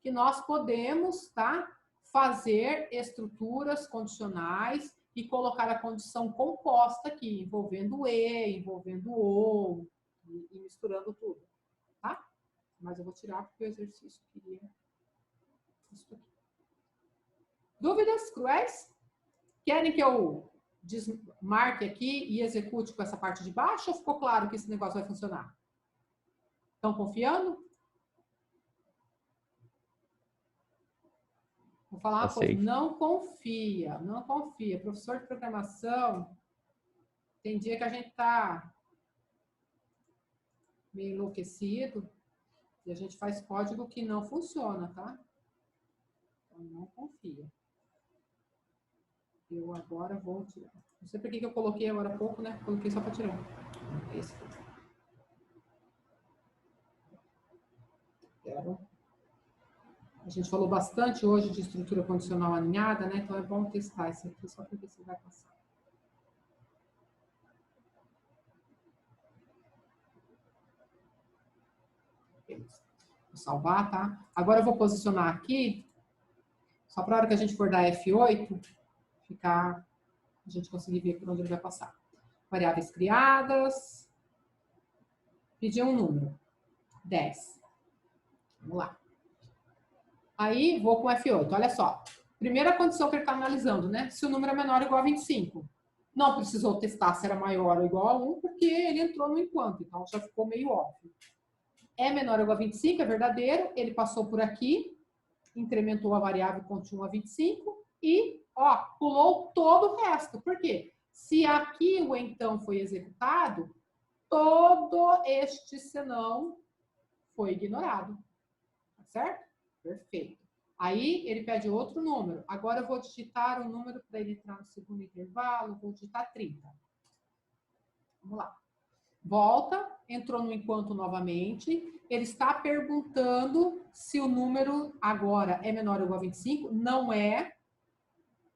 que nós podemos, tá, fazer estruturas condicionais e colocar a condição composta aqui, envolvendo E, envolvendo ou, e misturando tudo, tá? Mas eu vou tirar porque o exercício queria isso aqui. Dúvidas cruéis? Querem que eu marque aqui e execute com essa parte de baixo ou ficou claro que esse negócio vai funcionar? Estão confiando? Vou falar uma coisa, não confia, não confia. Professor de programação, tem dia que a gente tá meio enlouquecido e a gente faz código que não funciona, tá? Então, não confia. Eu agora vou tirar. Não sei por que eu coloquei agora há pouco, né? Coloquei só para tirar. Esse. Quero. A gente falou bastante hoje de estrutura condicional alinhada, né? Então é bom testar isso aqui só para ver se vai passar. Beleza. Vou salvar, tá? Agora eu vou posicionar aqui, só para a hora que a gente for dar F8, ficar, a gente conseguir ver por onde ele vai passar. Variáveis criadas. Pedir um número. 10. Vamos lá. Aí, vou com F8. Olha só. Primeira condição que ele está analisando, né? Se o número é menor ou igual a 25. Não precisou testar se era maior ou igual a 1, porque ele entrou no enquanto, então já ficou meio óbvio. É menor ou igual a 25, é verdadeiro, ele passou por aqui, incrementou a variável contínua a 25 e, ó, pulou todo o resto. Por quê? Se aqui o então foi executado, todo este senão foi ignorado. Tá certo? Perfeito. Aí ele pede outro número. Agora eu vou digitar o número para ele entrar no segundo intervalo. Vou digitar 30. Vamos lá. Volta, entrou no enquanto novamente. Ele está perguntando se o número agora é menor ou igual a 25. Não é.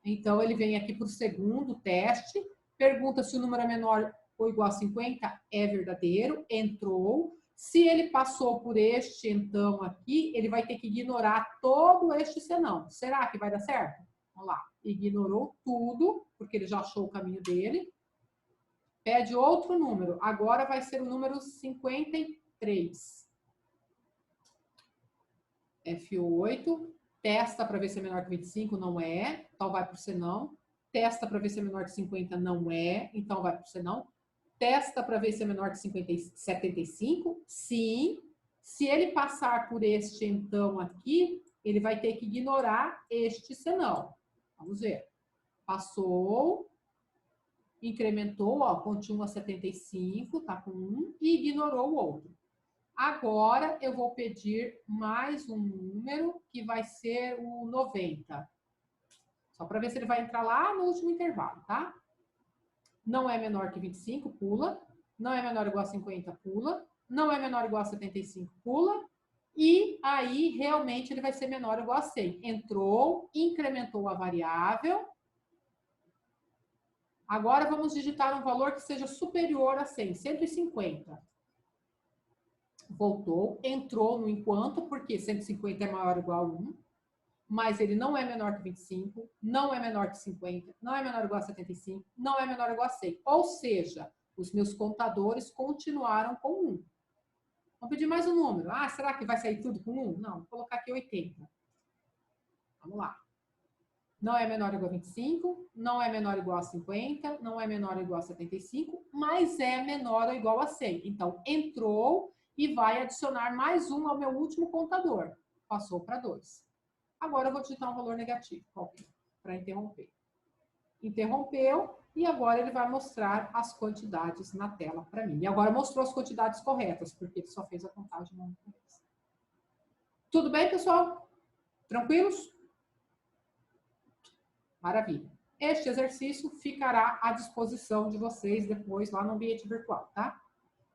Então ele vem aqui para o segundo teste. Pergunta se o número é menor ou igual a 50. É verdadeiro. Entrou. Se ele passou por este então aqui, ele vai ter que ignorar todo este senão. Será que vai dar certo? Vamos lá. Ignorou tudo, porque ele já achou o caminho dele. Pede outro número. Agora vai ser o número 53. F8. Testa para ver se é menor que 25. Não é. Então vai para o senão. Testa para ver se é menor que 50. Não é. Então vai para o senão. Testa para ver se é menor que 75. Sim. Se ele passar por este então aqui, ele vai ter que ignorar este senão. Vamos ver. Passou. Incrementou, ó, continua 75, tá com 1, e ignorou o outro. Agora, eu vou pedir mais um número, que vai ser o 90. Só para ver se ele vai entrar lá no último intervalo, tá? Não é menor que 25, pula. Não é menor ou igual a 50, pula. Não é menor ou igual a 75, pula. E aí, realmente, ele vai ser menor ou igual a 100. Entrou, incrementou a variável. Agora, vamos digitar um valor que seja superior a 100, 150. Voltou, entrou no enquanto, porque 150 é maior ou igual a 1, mas ele não é menor que 25, não é menor que 50, não é menor ou igual a 75, não é menor ou igual a 100. Ou seja, os meus contadores continuaram com 1. Vamos pedir mais um número. Ah, será que vai sair tudo com 1? Não, vou colocar aqui 80. Vamos lá. Não é menor ou igual a 25, não é menor ou igual a 50, não é menor ou igual a 75, mas é menor ou igual a 100. Então, entrou e vai adicionar mais um ao meu último contador. Passou para 2. Agora eu vou digitar um valor negativo, para interromper. Interrompeu e agora ele vai mostrar as quantidades na tela para mim. E agora mostrou as quantidades corretas, porque ele só fez a contagem uma única vez. Tudo bem, pessoal? Tranquilos? Maravilha. Este exercício ficará à disposição de vocês depois lá no ambiente virtual, tá?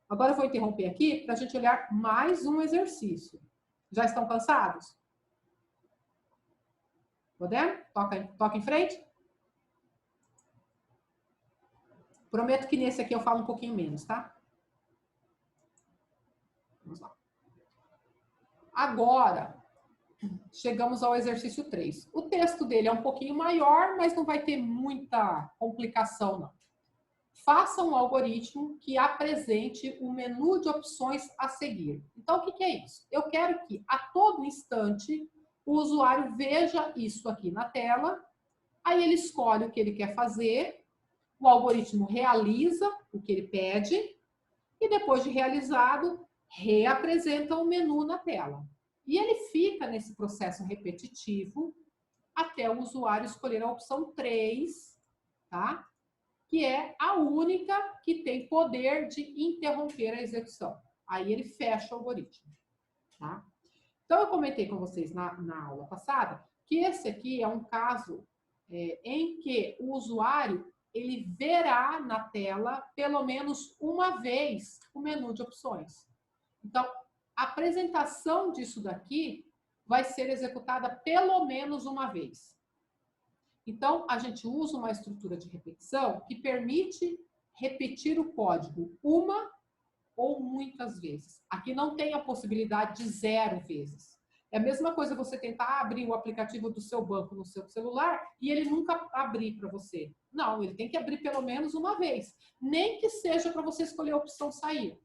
Agora eu vou interromper aqui para a gente olhar mais um exercício. Já estão cansados? Podemos? Toca em frente? Prometo que nesse aqui eu falo um pouquinho menos, tá? Vamos lá. Agora, chegamos ao exercício 3. O texto dele é um pouquinho maior, mas não vai ter muita complicação, não. Faça um algoritmo que apresente o menu de opções a seguir. Então, o que é isso? Eu quero que, a todo instante, o usuário veja isso aqui na tela, aí ele escolhe o que ele quer fazer, o algoritmo realiza o que ele pede, e depois de realizado, reapresenta o menu na tela. E ele fica nesse processo repetitivo até o usuário escolher a opção 3, tá? Que é a única que tem poder de interromper a execução. Aí ele fecha o algoritmo, tá? Então, eu comentei com vocês na aula passada que esse aqui é um caso em que o usuário ele verá na tela pelo menos uma vez o menu de opções. Então, a apresentação disso daqui vai ser executada pelo menos uma vez. Então, a gente usa uma estrutura de repetição que permite repetir o código uma ou muitas vezes. Aqui não tem a possibilidade de 0 vezes. É a mesma coisa você tentar abrir o aplicativo do seu banco no seu celular e ele nunca abrir para você. Não, ele tem que abrir pelo menos uma vez. Nem que seja para você escolher a opção sair.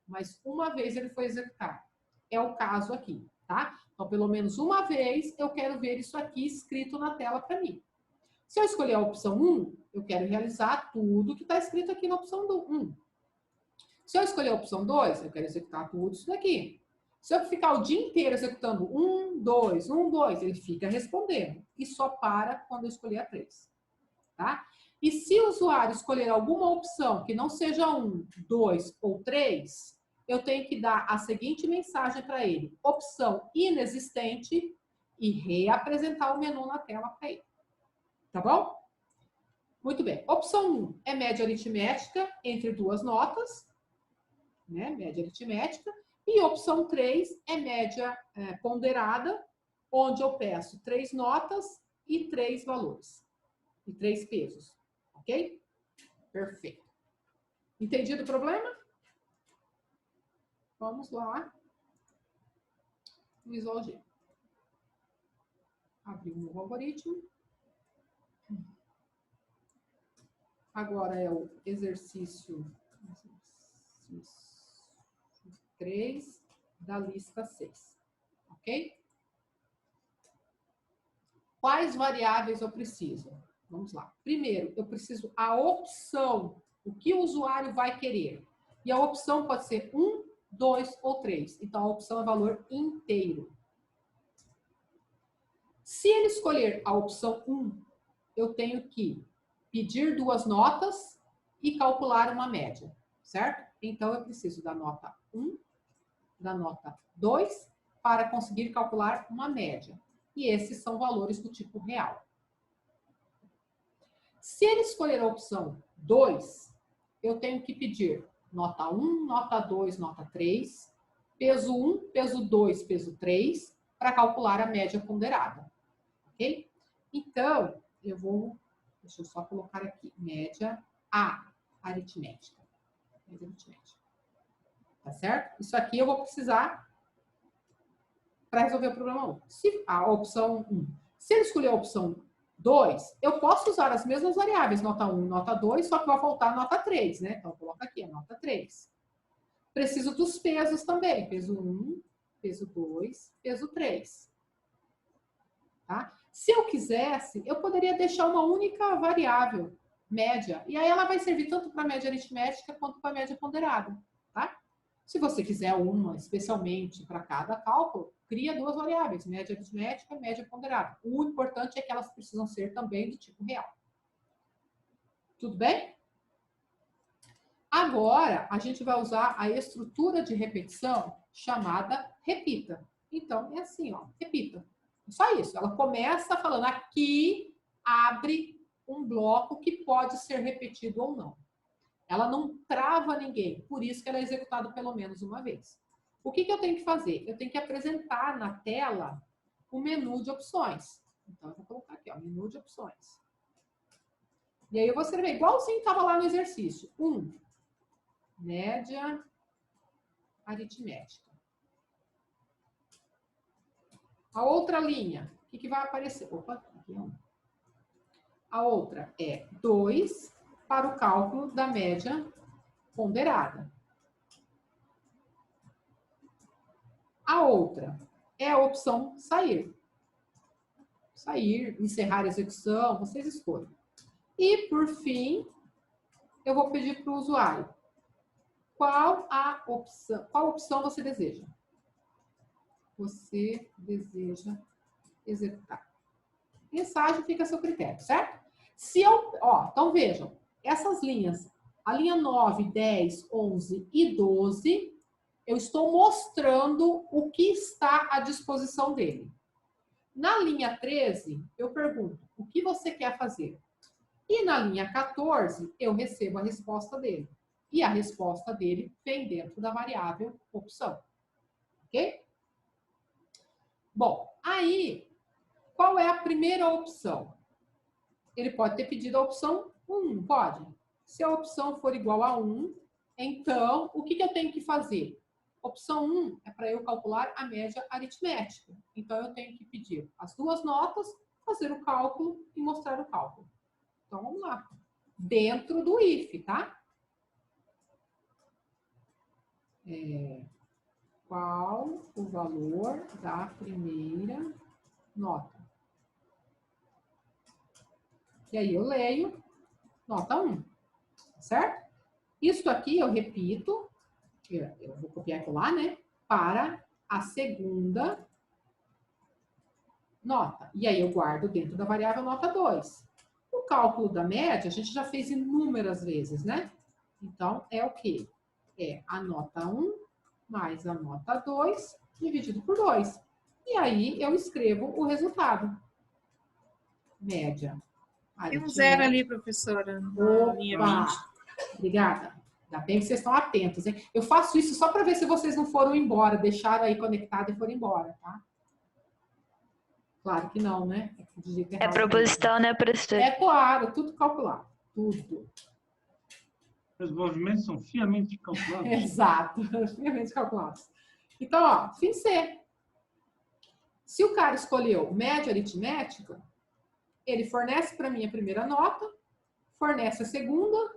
Mas uma vez ele foi executado. É o caso aqui, tá? Então, pelo menos uma vez, eu quero ver isso aqui escrito na tela para mim. Se eu escolher a opção 1, eu quero realizar tudo que está escrito aqui na opção 1. Se eu escolher a opção 2, eu quero executar tudo isso daqui. Se eu ficar o dia inteiro executando 1, 2, 1, 2, ele fica respondendo. E só para quando eu escolher a 3. Tá? E se o usuário escolher alguma opção que não seja 1, 2 ou 3, eu tenho que dar a seguinte mensagem para ele. Opção inexistente e reapresentar o menu na tela para ele. Tá bom? Muito bem. Opção 1 é média aritmética entre duas notas. Né? Média aritmética. E opção 3 é média ponderada, onde eu peço 3 notas e 3 valores. E 3 pesos. Ok? Perfeito. Entendido o problema? Vamos lá. Visual G. Abrir um novo algoritmo. Agora é o exercício 3 da lista 6. Ok? Quais variáveis eu preciso? Vamos lá. Primeiro, eu preciso a opção, o que o usuário vai querer. E a opção pode ser 1, 2 ou 3. Então, a opção é valor inteiro. Se ele escolher a opção 1, eu tenho que pedir 2 notas e calcular uma média, certo? Então, eu preciso da nota 1, da nota 2, para conseguir calcular uma média. E esses são valores do tipo real. Se ele escolher a opção 2, eu tenho que pedir nota 1, nota 2, nota 3, peso 1, peso 2, peso 3, para calcular a média ponderada. Ok? Então, deixa eu só colocar aqui, média aritmética. Média aritmética. Tá certo? Isso aqui eu vou precisar para resolver o problema 1. A opção 1. Se ele escolher a opção 2, eu posso usar as mesmas variáveis, nota 1 e nota 2, só que vai faltar a nota 3, né? Então, eu coloco aqui a nota 3. Preciso dos pesos também. Peso 1, peso 2, peso 3. Tá? Se eu quisesse, eu poderia deixar uma única variável, média. E aí ela vai servir tanto para a média aritmética quanto para a média ponderada. Tá? Se você quiser uma, especialmente para cada cálculo, cria 2 variáveis, média aritmética e média ponderada. O importante é que elas precisam ser também do tipo real. Tudo bem? Agora, a gente vai usar a estrutura de repetição chamada repita. Então, é assim, ó, repita. Só isso. Ela começa falando, aqui abre um bloco que pode ser repetido ou não. Ela não trava ninguém, por isso que ela é executada pelo menos uma vez. O que eu tenho que fazer? Eu tenho que apresentar na tela o menu de opções. Então, eu vou colocar aqui, ó, menu de opções. E aí eu vou escrever igualzinho estava lá no exercício. 1, média aritmética. A outra linha, o que vai aparecer? Opa, aqui é 1. A outra é 2 para o cálculo da média ponderada. A outra é a opção sair. Sair, encerrar a execução, vocês escolhem. E, por fim, eu vou pedir para o usuário qual opção você deseja. Você deseja executar. Mensagem fica a seu critério, certo? Então vejam, essas linhas, a linha 9, 10, 11 e 12, eu estou mostrando o que está à disposição dele. Na linha 13, eu pergunto, o que você quer fazer? E na linha 14, eu recebo a resposta dele. E a resposta dele vem dentro da variável opção. Ok? Bom, aí, qual é a primeira opção? Ele pode ter pedido a opção 1, pode? Se a opção for igual a 1, então, o que eu tenho que fazer? Opção 1 é para eu calcular a média aritmética. Então, eu tenho que pedir as 2 notas, fazer o cálculo e mostrar o cálculo. Então, vamos lá. Dentro do if, tá? qual o valor da primeira nota. E aí eu leio nota 1, certo? Isso aqui eu repito, eu vou copiar e colar, né? Para a segunda nota. E aí eu guardo dentro da variável nota 2. O cálculo da média a gente já fez inúmeras vezes, né? Então, é o quê? É a nota 1 mais a nota 2 dividido por 2. E aí eu escrevo o resultado. Média. Tem um zero ali, professora, na linha 20. Obrigada. Ainda bem que vocês estão atentos, hein? Eu faço isso só para ver se vocês não foram embora, deixaram aí conectado e foram embora, tá? Claro que não, né? É proposital, né, professor? É claro, tudo calculado. Tudo. Os movimentos são fiamente calculados. Exato, fiamente calculados. Então, ó, fim C. Se o cara escolheu média aritmética, ele fornece para mim a primeira nota, fornece a segunda,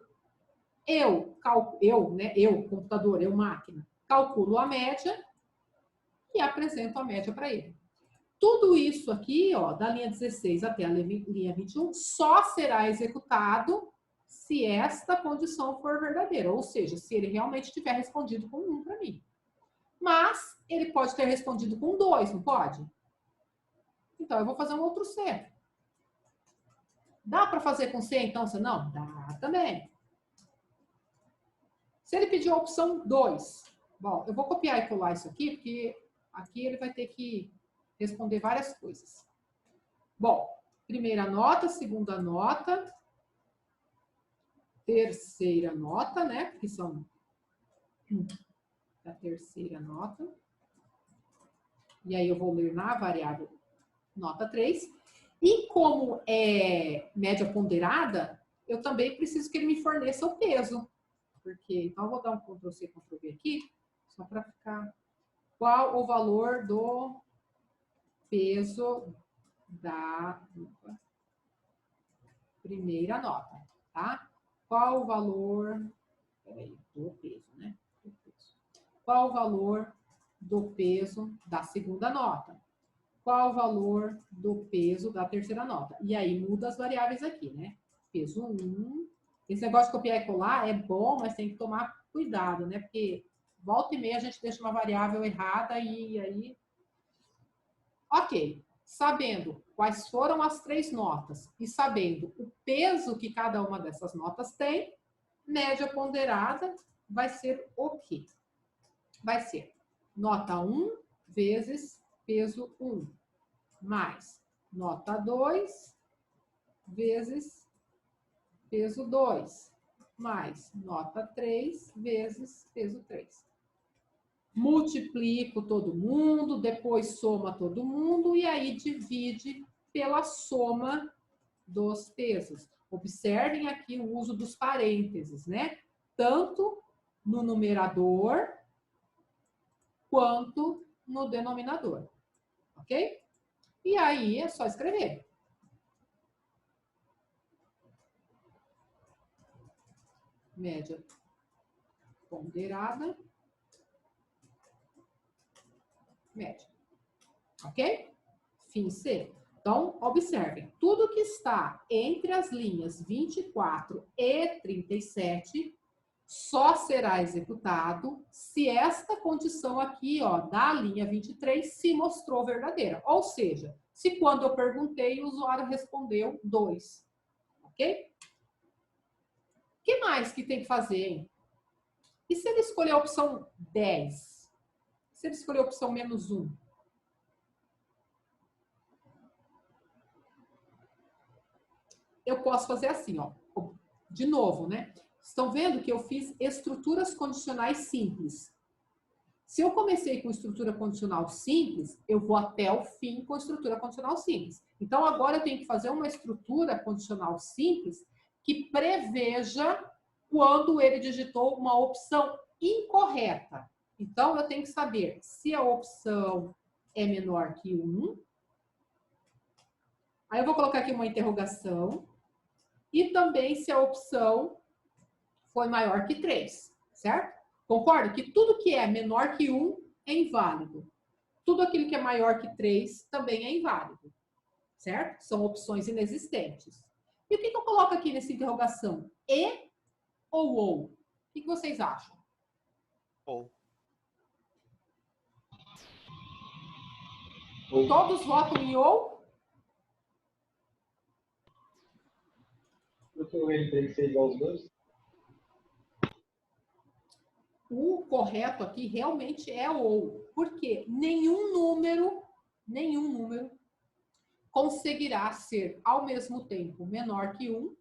eu, computador, eu, máquina, calculo a média e apresento a média para ele. Tudo isso aqui, ó, da linha 16 até a linha 21, só será executado se esta condição for verdadeira, ou seja, se ele realmente tiver respondido com 1 para mim. Mas ele pode ter respondido com 2, não pode? Então, eu vou fazer um outro C. Dá para fazer com C, então? Não? Dá também. Se ele pedir a opção 2, bom, eu vou copiar e colar isso aqui, porque aqui ele vai ter que responder várias coisas. Bom, primeira nota, segunda nota, terceira nota, né? Porque são a terceira nota. E aí eu vou ler na variável nota 3. E como é média ponderada, eu também preciso que ele me forneça o peso. Porque, então, eu vou dar um Ctrl+C, Ctrl+V aqui, só para ficar... Qual o valor do peso da primeira nota, tá? Qual o valor... Peraí, do peso, né? Do peso. Qual o valor do peso da segunda nota? Qual o valor do peso da terceira nota? E aí muda as variáveis aqui, né? Peso 1. Esse negócio de copiar e colar é bom, mas tem que tomar cuidado, né? Porque volta e meia a gente deixa uma variável errada e aí... Ok. Sabendo quais foram as 3 notas e sabendo o peso que cada uma dessas notas tem, média ponderada vai ser o quê? Vai ser nota 1 vezes peso 1, mais nota 2 vezes peso 2, mais nota 3 vezes peso 3. Multiplico todo mundo, depois soma todo mundo e aí divide pela soma dos pesos. Observem aqui o uso dos parênteses, né? Tanto no numerador quanto no denominador, ok? E aí é só escrever. Média ponderada. Média. Ok? Fim C. Então, observem. Tudo que está entre as linhas 24 e 37 só será executado se esta condição aqui, ó, da linha 23 se mostrou verdadeira. Ou seja, se quando eu perguntei, o usuário respondeu 2. Ok? O que mais que tem que fazer, hein? E se ele escolher a opção 10? Se ele escolher a opção menos 1? Eu posso fazer assim, ó. De novo, né? Estão vendo que eu fiz estruturas condicionais simples. Se eu comecei com estrutura condicional simples, eu vou até o fim com estrutura condicional simples. Então, agora eu tenho que fazer uma estrutura condicional simples que preveja quando ele digitou uma opção incorreta. Então, eu tenho que saber se a opção é menor que 1. Aí eu vou colocar aqui uma interrogação. E também se a opção foi maior que 3, certo? Concorda que tudo que é menor que 1 é inválido. Tudo aquilo que é maior que 3 também é inválido. Certo? São opções inexistentes. E o que eu coloco aqui nessa interrogação? E ou ou? O que vocês acham? Ou. Todos votam em ou? Porque o N tem que ser igual aos dois? O correto aqui realmente é ou. Porque nenhum número conseguirá ser ao mesmo tempo menor que 1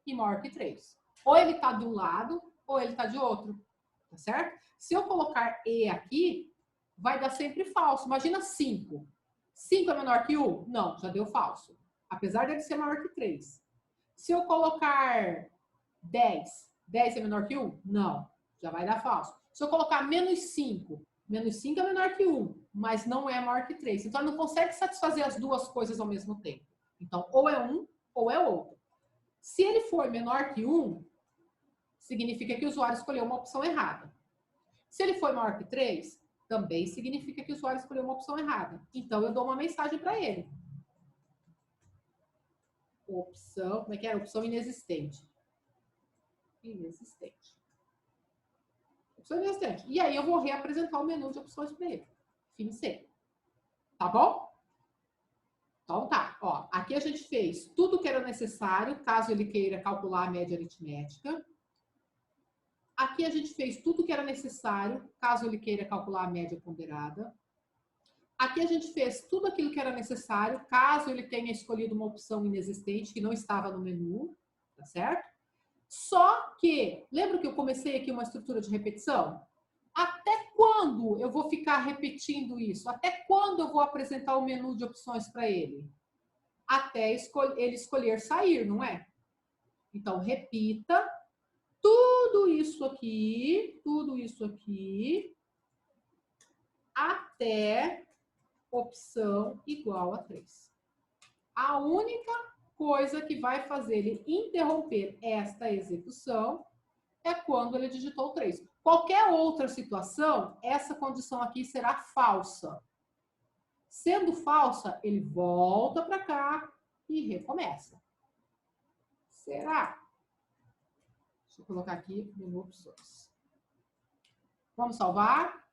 e maior que 3. Ou ele está de um lado, ou ele está de outro. Tá certo? Se eu colocar E aqui, vai dar sempre falso. Imagina 5. 5 é menor que 1? Não, já deu falso. Apesar dele ser maior que 3. Se eu colocar 10, 10 é menor que 1? Não, já vai dar falso. Se eu colocar menos 5 é menor que 1, mas não é maior que 3. Então, ele não consegue satisfazer as duas coisas ao mesmo tempo. Então, ou é um, ou é outro. Se ele for menor que 1, significa que o usuário escolheu uma opção errada. Se ele for maior que 3, também significa que o usuário escolheu uma opção errada. Então, eu dou uma mensagem para ele. Opção, como é que era? Opção inexistente. Inexistente. Opção inexistente. E aí, eu vou reapresentar o menu de opções para ele. Fim C. Tá bom? Então, tá. Ó, aqui a gente fez tudo que era necessário, caso ele queira calcular a média aritmética. Aqui a gente fez tudo que era necessário, caso ele queira calcular a média ponderada. Aqui a gente fez tudo aquilo que era necessário, caso ele tenha escolhido uma opção inexistente que não estava no menu, tá certo? Só que, lembra que eu comecei aqui uma estrutura de repetição? Até quando eu vou ficar repetindo isso? Até quando eu vou apresentar o menu de opções para ele? Até ele escolher sair, não é? Então, repita tudo isso aqui, até opção igual a 3. A única coisa que vai fazer ele interromper esta execução é quando ele digitou 3. Qualquer outra situação, essa condição aqui será falsa. Sendo falsa, ele volta para cá e recomeça. Será? Deixa eu colocar aqui menu opções. Vamos salvar.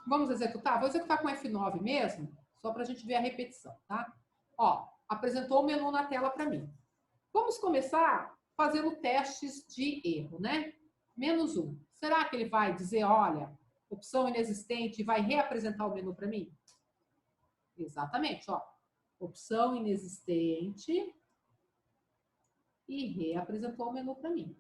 Vamos executar? Vou executar com F9 mesmo, só para a gente ver a repetição, tá? Ó, apresentou o menu na tela para mim. Vamos começar fazendo testes de erro, né? Menos 1. Será que ele vai dizer, olha, opção inexistente e vai reapresentar o menu para mim? Exatamente, ó. Opção inexistente e reapresentou o menu para mim.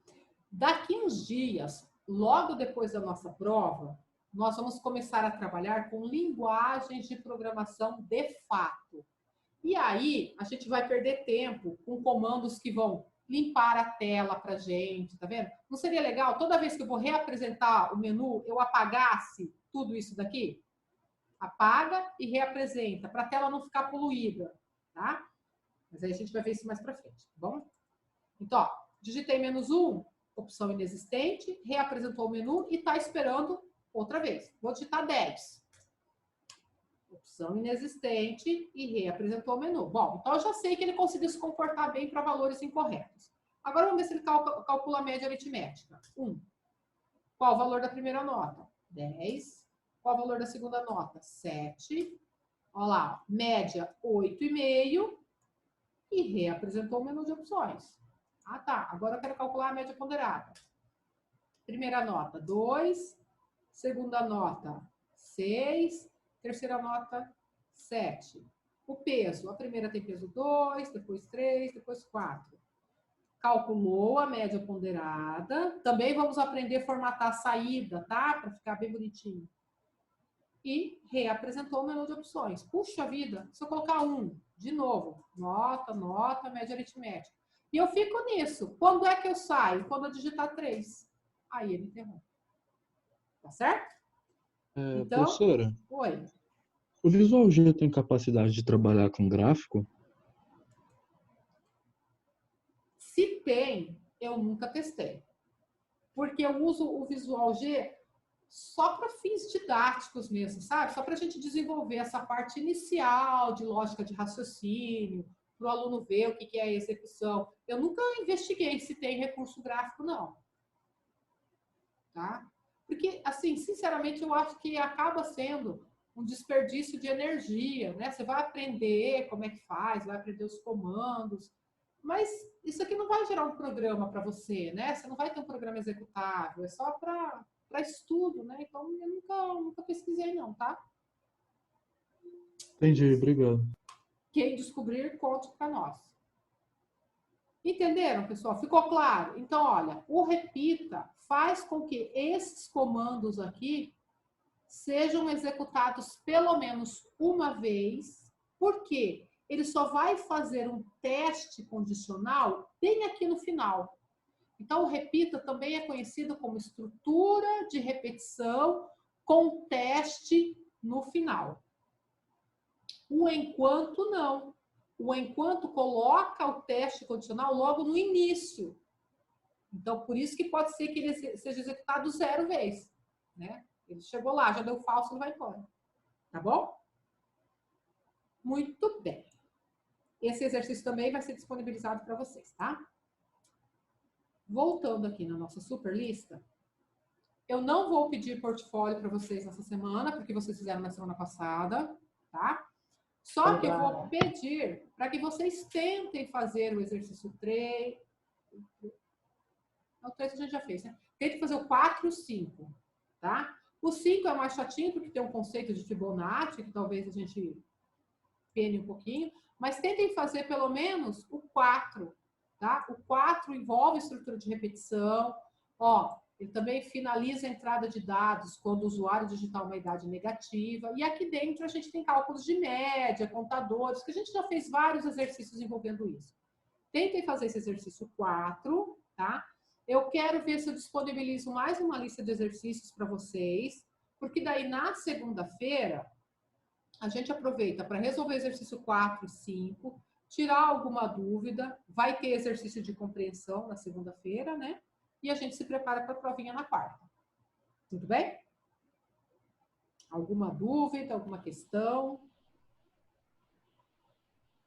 Daqui uns dias, logo depois da nossa prova, nós vamos começar a trabalhar com linguagens de programação de fato. E aí, a gente vai perder tempo com comandos que vão limpar a tela para a gente, tá vendo? Não seria legal, toda vez que eu vou reapresentar o menu, eu apagasse tudo isso daqui? Apaga e reapresenta, para a tela não ficar poluída, tá? Mas aí a gente vai ver isso mais para frente, tá bom? Então, ó, digitei menos 1, opção inexistente, reapresentou o menu e está esperando outra vez. Vou digitar 10. Opção inexistente e reapresentou o menu. Bom, então eu já sei que ele conseguiu se comportar bem para valores incorretos. Agora vamos ver se ele calcula a média aritmética. 1. Qual o valor da primeira nota? 10. Qual o valor da segunda nota? 7. Olha lá, média 8,5 e reapresentou o menu de opções. Ah, tá. Agora eu quero calcular a média ponderada. Primeira nota, 2. Segunda nota, 6. Terceira nota, 7. O peso, a primeira tem peso 2, depois 3, depois 4. Calculou a média ponderada. Também vamos aprender a formatar a saída, tá? Para ficar bem bonitinho. E reapresentou o menu de opções. Puxa vida, se eu colocar 1, de novo, nota, média aritmética. E eu fico nisso. Quando é que eu saio? Quando eu digitar 3. Aí ele interrompe. Tá certo? Então, professora, oi. o Visual G tem capacidade de trabalhar com gráfico? Se tem, eu nunca testei. Porque eu uso o Visual G só para fins didáticos mesmo, sabe? Só para a gente desenvolver essa parte inicial de lógica de raciocínio, para o aluno ver o que é a execução. Eu nunca investiguei se tem recurso gráfico, não. Tá? Porque, assim, sinceramente, eu acho que acaba sendo um desperdício de energia, né? Você vai aprender como é que faz, vai aprender os comandos, mas isso aqui não vai gerar um programa para você, né? Você não vai ter um programa executável, é só para estudo, né? Então, eu nunca pesquisei, não, tá? Entendi, obrigado. Quem descobrir, conte para nós. Entenderam, pessoal? Ficou claro? Então, olha, o repita faz com que esses comandos aqui sejam executados pelo menos uma vez, porque ele só vai fazer um teste condicional bem aqui no final. Então, o repita também é conhecido como estrutura de repetição com teste no final. O enquanto não. O enquanto coloca o teste condicional logo no início. Então, por isso que pode ser que ele seja executado 0 vezes, né? Ele chegou lá, já deu falso, ele vai embora. Tá bom? Muito bem. Esse exercício também vai ser disponibilizado para vocês, tá? Voltando aqui na nossa super lista, eu não vou pedir portfólio para vocês nessa semana, porque vocês fizeram na semana passada, tá? Só que eu vou pedir para que vocês tentem fazer o exercício 3. O 3 a gente já fez, né? Tentem fazer o 4 e o 5, tá? O 5 é mais chatinho, porque tem um conceito de Fibonacci, que talvez a gente pene um pouquinho, mas tentem fazer pelo menos o 4, tá? O 4 envolve estrutura de repetição, ó, ele também finaliza a entrada de dados quando o usuário digitar uma idade negativa, e aqui dentro a gente tem cálculos de média, contadores, que a gente já fez vários exercícios envolvendo isso. Tentem fazer esse exercício 4, tá? Eu quero ver se eu disponibilizo mais uma lista de exercícios para vocês, porque daí na segunda-feira a gente aproveita para resolver exercício 4 e 5, tirar alguma dúvida, vai ter exercício de compreensão na segunda-feira, né? E a gente se prepara para a provinha na quarta. Tudo bem? Alguma dúvida, alguma questão?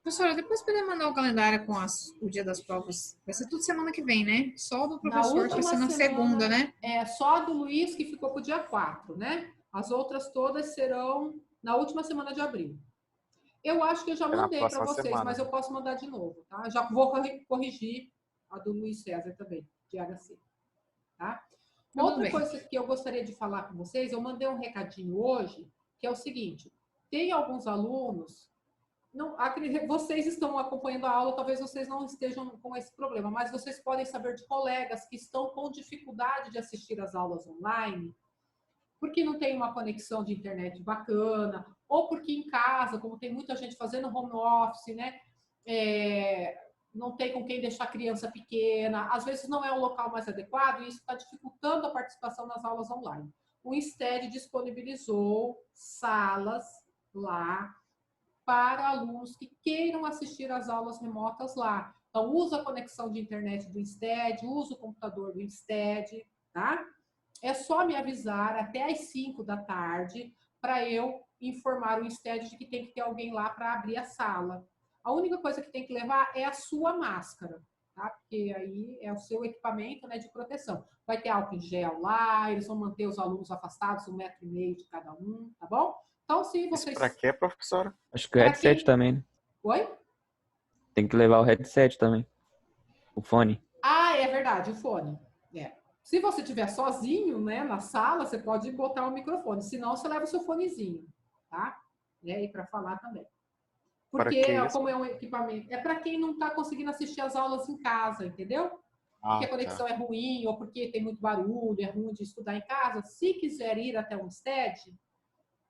Professora, depois poder mandar o calendário com o dia das provas. Vai ser tudo semana que vem, né? Só do professor vai ser na segunda, né? É, só a do Luiz que ficou para o dia 4, né? As outras todas serão na última semana de abril. Eu acho que eu já mandei para vocês, mas eu posso mandar de novo, tá? Já vou corrigir a do Luiz César também, de HC, tá? Uma outra coisa que eu gostaria de falar com vocês, eu mandei um recadinho hoje, que é o seguinte, tem alguns alunos, não, vocês estão acompanhando a aula, talvez vocês não estejam com esse problema, mas vocês podem saber de colegas que estão com dificuldade de assistir às aulas online, porque não tem uma conexão de internet bacana, ou porque em casa, como tem muita gente fazendo home office, né, não tem com quem deixar a criança pequena, às vezes não é o local mais adequado, e isso está dificultando a participação nas aulas online. O INSTED disponibilizou salas lá para alunos que queiram assistir às aulas remotas lá. Então, usa a conexão de internet do INSTED, usa o computador do INSTED, tá? É só me avisar até às 5 da tarde para eu informar o INSTED de que tem que ter alguém lá para abrir a sala. A única coisa que tem que levar é a sua máscara, tá? Porque aí é o seu equipamento, né, de proteção. Vai ter álcool em gel lá, eles vão manter os alunos afastados 1,5 metro de cada um, tá bom? Então, se vocês... Para quê, professora? Acho que o headset também, né? Oi? Tem que levar o headset também. O fone. Ah, é verdade, o fone. É. Se você estiver sozinho, né, na sala, você pode botar o microfone. Se não, você leva o seu fonezinho, tá? E para falar também. Porque, como é um equipamento, é para quem não está conseguindo assistir as aulas em casa, entendeu? Porque a conexão é ruim, ou porque tem muito barulho, é ruim de estudar em casa. Se quiser ir até o INSTED,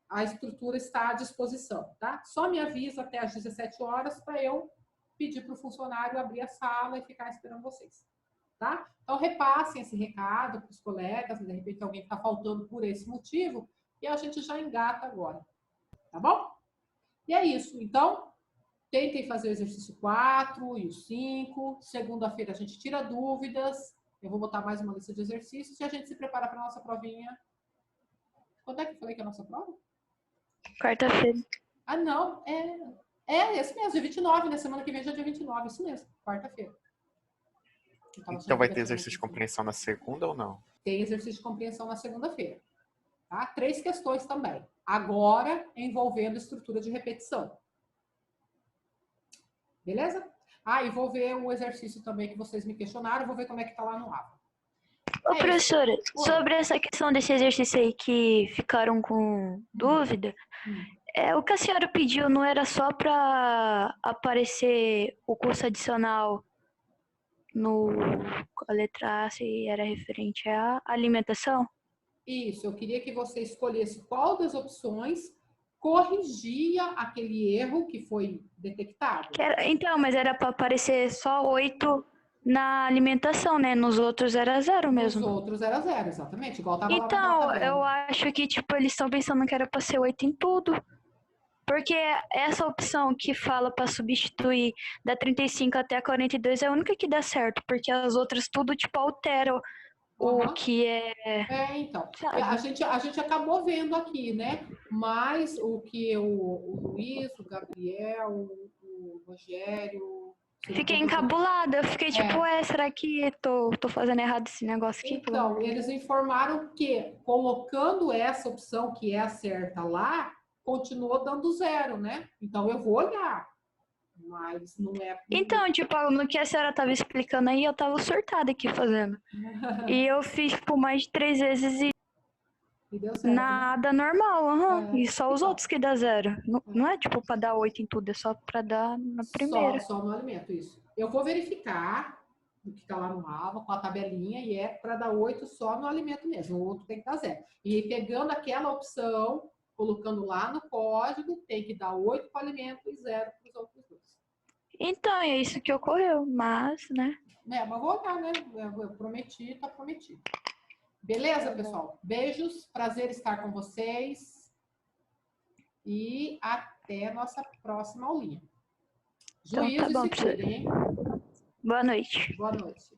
a estrutura está à disposição, tá? Só me avisa até às 17 horas para eu pedir para o funcionário abrir a sala e ficar esperando vocês, tá? Então, repassem esse recado para os colegas, de repente alguém está faltando por esse motivo, e a gente já engata agora, tá bom? E é isso. Então, tentem fazer o exercício 4 e o 5. Segunda-feira a gente tira dúvidas. Eu vou botar mais uma lista de exercícios e a gente se prepara para a nossa provinha Quando é que eu falei que é a nossa prova? Quarta-feira. Ah, não. É esse mesmo, dia 29, né? Semana que vem já é dia 29, isso mesmo, quarta-feira. Então vai ter exercício de compreensão na segunda ou não? Tem exercício de compreensão na segunda-feira. Tá? 3 questões também. Agora, envolvendo estrutura de repetição. Beleza? E vou ver o exercício também que vocês me questionaram. Vou ver como é que tá lá no AVA. Ô, professora, sobre essa questão desse exercício aí que ficaram com dúvida, o que a senhora pediu não era só para aparecer o curso adicional a letra A, se era referente à alimentação? Isso, eu queria que você escolhesse qual das opções corrigia aquele erro que foi detectado. Então, mas era para aparecer só 8 na alimentação, né? Nos outros era 0 mesmo. Nos outros era 0, exatamente. Igual tava lá então, na tabela. eu acho que, tipo, eles estão pensando que era para ser 8 em tudo. Porque essa opção que fala para substituir da 35 até a 42 é a única que dá certo. Porque as outras tudo, tipo, alteram o que é... Então. A gente acabou vendo aqui, né? Mas o que o Luiz, o Gabriel, o Rogério... Fiquei encabulada. Eu fiquei tipo, será que tô fazendo errado esse negócio aqui? Então, eles informaram que colocando essa opção que é a certa lá, continuou dando 0, né? Então, eu vou olhar. Mas não é... Então, tipo, no que a senhora tava explicando aí, eu tava surtada aqui fazendo. E eu fiz, tipo, mais de 3 vezes e deu 0, nada, né? Normal, e só os outros que dá 0. Não é, tipo, pra dar 8 em tudo, é só pra dar na primeira. Só no alimento, isso. Eu vou verificar o que tá lá no AVA, com a tabelinha, e é para dar 8 só no alimento mesmo. O outro tem que dar 0. E pegando aquela opção, colocando lá no código, tem que dar 8 para o alimento e 0 para os outros 2. Então, é isso que ocorreu, mas, né? Mas vou olhar, né? Eu prometi, tá prometido. Beleza, pessoal? Beijos, prazer estar com vocês. E até a nossa próxima aulinha. Juízo Então, tá bom, e se cuidem, hein? Boa noite. Boa noite.